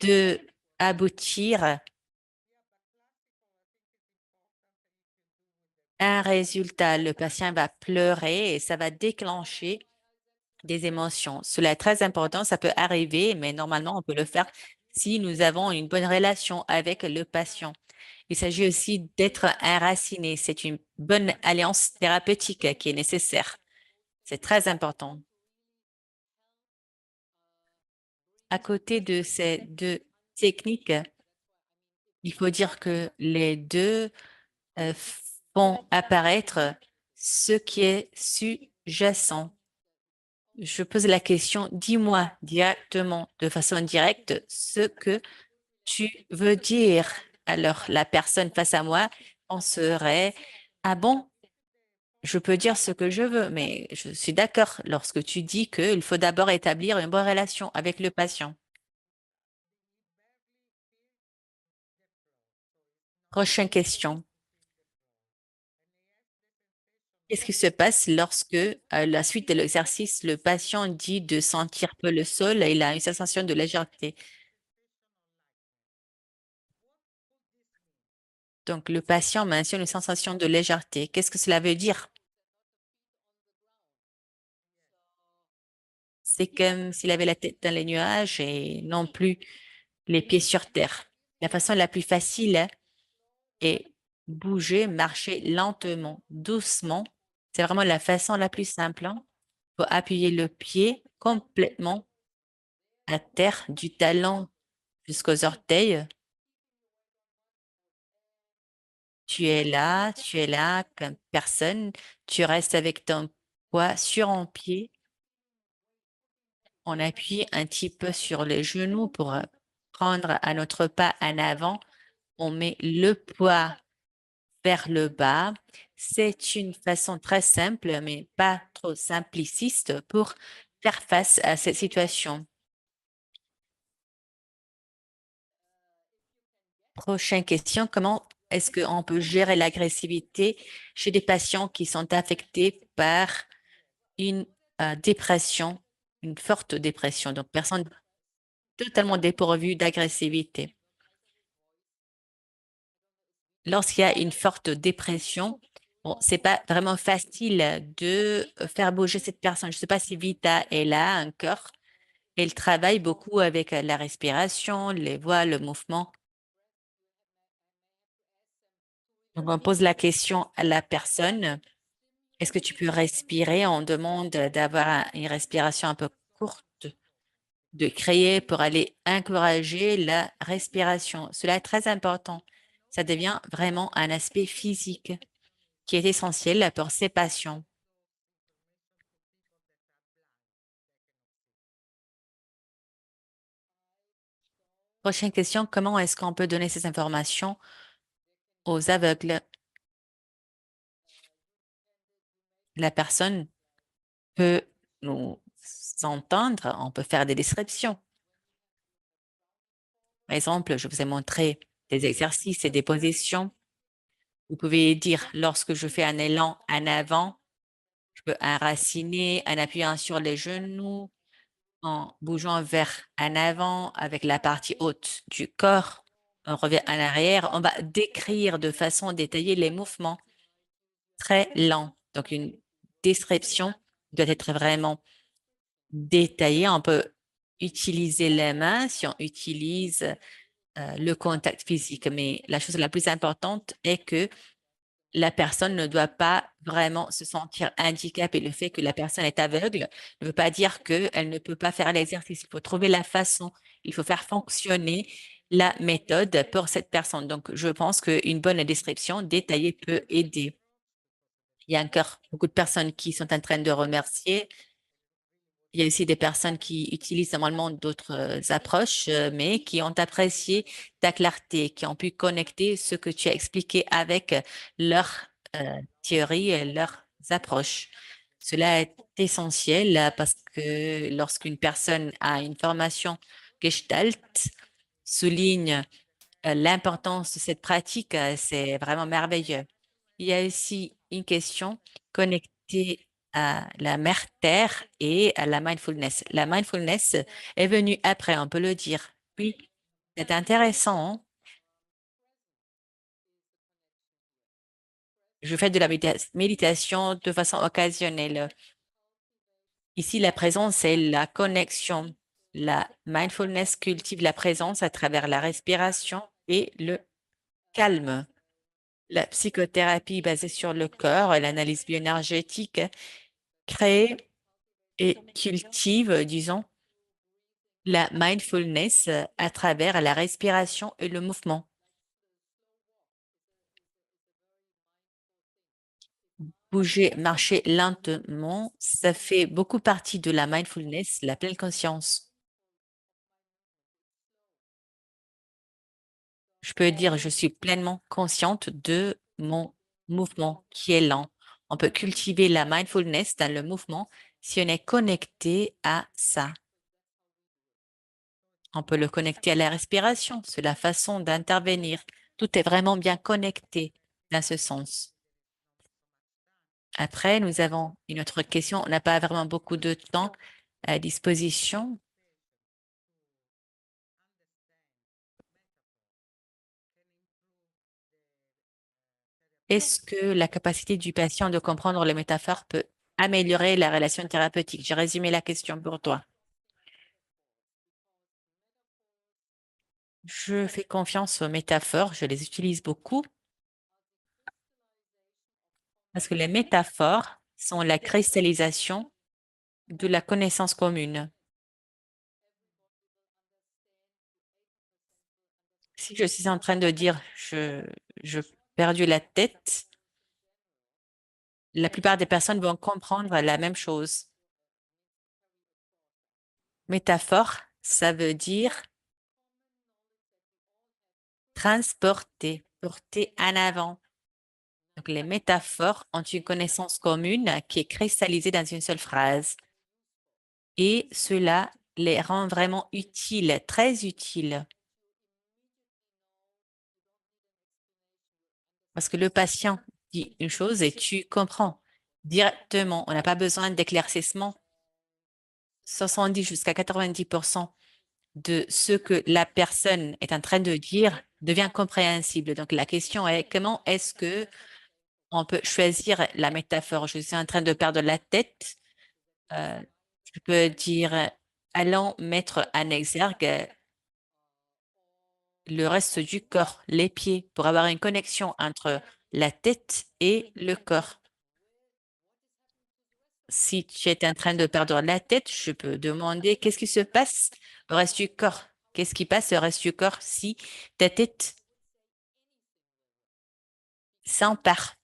de aboutir à un résultat. Le patient va pleurer et ça va déclencher des émotions. Cela est très important, ça peut arriver, mais normalement, on peut le faire si nous avons une bonne relation avec le patient. Il s'agit aussi d'être enraciné. C'est une bonne alliance thérapeutique qui est nécessaire. C'est très important. À côté de ces 2 techniques, il faut dire que les deux euh, font apparaître ce qui est sous-jacent. Je pose la question, dis-moi directement, de façon directe, ce que tu veux dire. Alors, la personne face à moi penserait, ah bon, je peux dire ce que je veux, mais je suis d'accord lorsque tu dis qu'il faut d'abord établir une bonne relation avec le patient. Prochaine question. Qu'est-ce qui se passe lorsque, à la suite de l'exercice, le patient dit de sentir peu le sol et il a une sensation de légèreté? Donc, le patient mentionne une sensation de légèreté. Qu'est-ce que cela veut dire? C'est comme s'il avait la tête dans les nuages et non plus les pieds sur terre. La façon la plus facile est bouger, marcher lentement, doucement. C'est vraiment la façon la plus simple. Il faut appuyer le pied complètement à terre, du talon jusqu'aux orteils. Tu es là comme personne. Tu restes avec ton poids sur un pied. On appuie un petit peu sur les genoux pour prendre à notre pas en avant. On met le poids vers le bas. C'est une façon très simple, mais pas trop simpliciste pour faire face à cette situation. Prochaine question, comment est-ce qu'on peut gérer l'agressivité chez des patients qui sont affectés par une dépression, une forte dépression, donc personne totalement dépourvue d'agressivité. Lorsqu'il y a une forte dépression, bon, c'est pas vraiment facile de faire bouger cette personne. Je ne sais pas si Vita est là encore. Elle travaille beaucoup avec la respiration, les voix, le mouvement. Donc, on pose la question à la personne. Est-ce que tu peux respirer? On demande d'avoir une respiration un peu courte, de créer pour aller encourager la respiration. Cela est très important. Ça devient vraiment un aspect physique qui est essentiel pour ces patients. Prochaine question, comment est-ce qu'on peut donner ces informations aux aveugles? La personne peut nous entendre, on peut faire des descriptions. Par exemple, je vous ai montré des exercices et des positions. Vous pouvez dire, lorsque je fais un élan en avant, je peux enraciner en appuyant sur les genoux, en bougeant vers en avant avec la partie haute du corps. On revient en arrière. On va décrire de façon détaillée les mouvements très lents. Donc, une description doit être vraiment détaillée. On peut utiliser les mains si on utilise le contact physique, mais la chose la plus importante est que la personne ne doit pas vraiment se sentir handicapée. Le fait que la personne est aveugle ne veut pas dire qu'elle ne peut pas faire l'exercice. Il faut trouver la façon, il faut faire fonctionner la méthode pour cette personne. Donc, je pense qu'une bonne description détaillée peut aider. Il y a encore beaucoup de personnes qui sont en train de remercier. Il y a aussi des personnes qui utilisent normalement d'autres approches, mais qui ont apprécié ta clarté, qui ont pu connecter ce que tu as expliqué avec leur théorie et leurs approches. Cela est essentiel parce que lorsqu'une personne a une formation Gestalt, souligne l'importance de cette pratique, c'est vraiment merveilleux. Il y a aussi une question connectée à la mère terre et à la mindfulness. La mindfulness est venue après, on peut le dire. Oui, c'est intéressant, hein. Je fais de la méditation de façon occasionnelle. Ici, la présence, c'est la connexion. La mindfulness cultive la présence à travers la respiration et le calme. La psychothérapie basée sur le corps et l'analyse bioénergétique crée et cultive, disons, la mindfulness à travers la respiration et le mouvement. Bouger, marcher lentement, ça fait beaucoup partie de la mindfulness, la pleine conscience. Je peux dire, je suis pleinement consciente de mon mouvement qui est lent. On peut cultiver la mindfulness dans le mouvement si on est connecté à ça. On peut le connecter à la respiration, c'est la façon d'intervenir. Tout est vraiment bien connecté dans ce sens. Après, nous avons une autre question. On n'a pas vraiment beaucoup de temps à disposition. Est-ce que la capacité du patient de comprendre les métaphores peut améliorer la relation thérapeutique? J'ai résumé la question pour toi. Je fais confiance aux métaphores, je les utilise beaucoup parce que les métaphores sont la cristallisation de la connaissance commune. Si je suis en train de dire je perdu la tête, la plupart des personnes vont comprendre la même chose. Métaphore, ça veut dire transporter, porter en avant. Donc, les métaphores ont une connaissance commune qui est cristallisée dans une seule phrase. Et cela les rend vraiment utiles, très utiles. Parce que le patient dit une chose et tu comprends directement. On n'a pas besoin d'éclaircissement. 70 jusqu'à 90% de ce que la personne est en train de dire devient compréhensible. Donc, la question est comment est-ce que on peut choisir la métaphore? Je suis en train de perdre la tête. Euh, je peux dire, allons mettre en exergue le reste du corps, les pieds, pour avoir une connexion entre la tête et le corps. Si tu es en train de perdre la tête, je peux demander qu'est-ce qui se passe au reste du corps? Qu'est-ce qui passe au reste du corps si ta tête s'empare?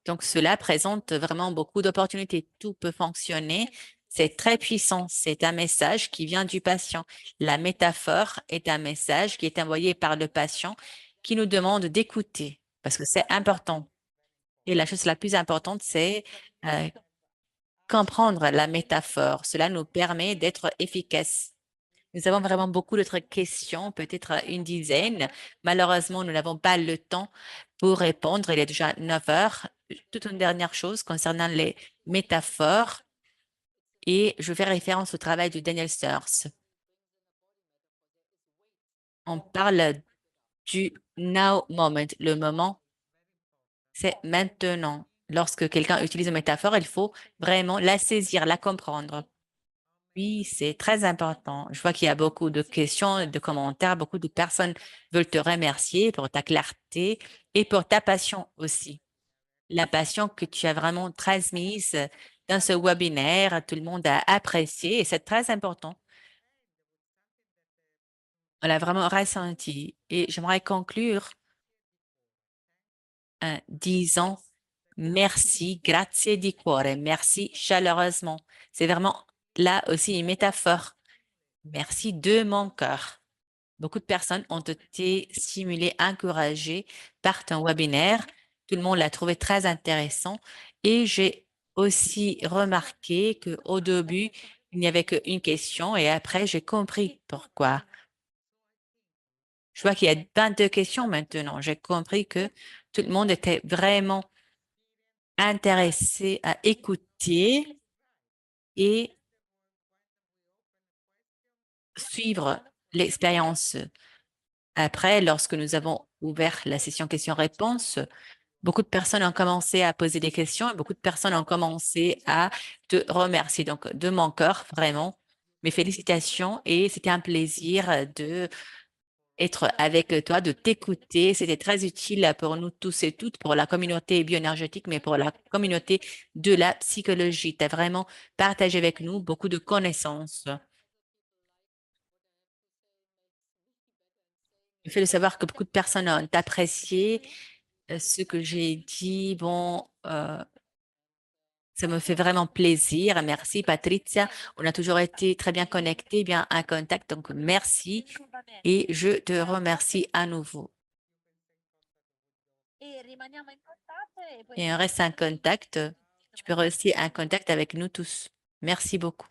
Donc, cela présente vraiment beaucoup d'opportunités. Tout peut fonctionner. C'est très puissant. C'est un message qui vient du patient. La métaphore est un message qui est envoyé par le patient qui nous demande d'écouter parce que c'est important. Et la chose la plus importante, c'est euh, comprendre la métaphore. Cela nous permet d'être efficaces. Nous avons vraiment beaucoup d'autres questions, peut-être une dizaine. Malheureusement, nous n'avons pas le temps pour répondre. Il est déjà 9 heures. Toute une dernière chose concernant les métaphores et je fais référence au travail de Daniel Searls. On parle du now moment. Le moment, c'est maintenant. Lorsque quelqu'un utilise une métaphore, il faut vraiment la saisir, la comprendre. Oui, c'est très important. Je vois qu'il y a beaucoup de questions, de commentaires. Beaucoup de personnes veulent te remercier pour ta clarté et pour ta passion aussi. La passion que tu as vraiment transmise dans ce webinaire, tout le monde a apprécié et c'est très important. On l'a vraiment ressenti. Et j'aimerais conclure en disant merci, grazie di cuore, merci chaleureusement. C'est vraiment là aussi une métaphore. Merci de mon cœur. Beaucoup de personnes ont été stimulées, encouragées par ton webinaire. Tout le monde l'a trouvé très intéressant. Et j'ai aussi remarqué qu'au début, il n'y avait qu'une question et après, j'ai compris pourquoi. Je vois qu'il y a 22 questions maintenant. J'ai compris que tout le monde était vraiment intéressé à écouter et suivre l'expérience. Après, lorsque nous avons ouvert la session questions-réponses, beaucoup de personnes ont commencé à poser des questions et beaucoup de personnes ont commencé à te remercier. Donc, de mon cœur, vraiment, mes félicitations et c'était un plaisir de être avec toi, de t'écouter. C'était très utile pour nous tous et toutes, pour la communauté bioénergétique, mais pour la communauté de la psychologie. Tu as vraiment partagé avec nous beaucoup de connaissances. Le fait de savoir que beaucoup de personnes ont apprécié ce que j'ai dit. Bon, ça me fait vraiment plaisir. Merci, Patricia. On a toujours été très bien connectés, bien en contact. Donc, merci et je te remercie à nouveau. Et on reste en contact. Tu peux rester en contact avec nous tous. Merci beaucoup.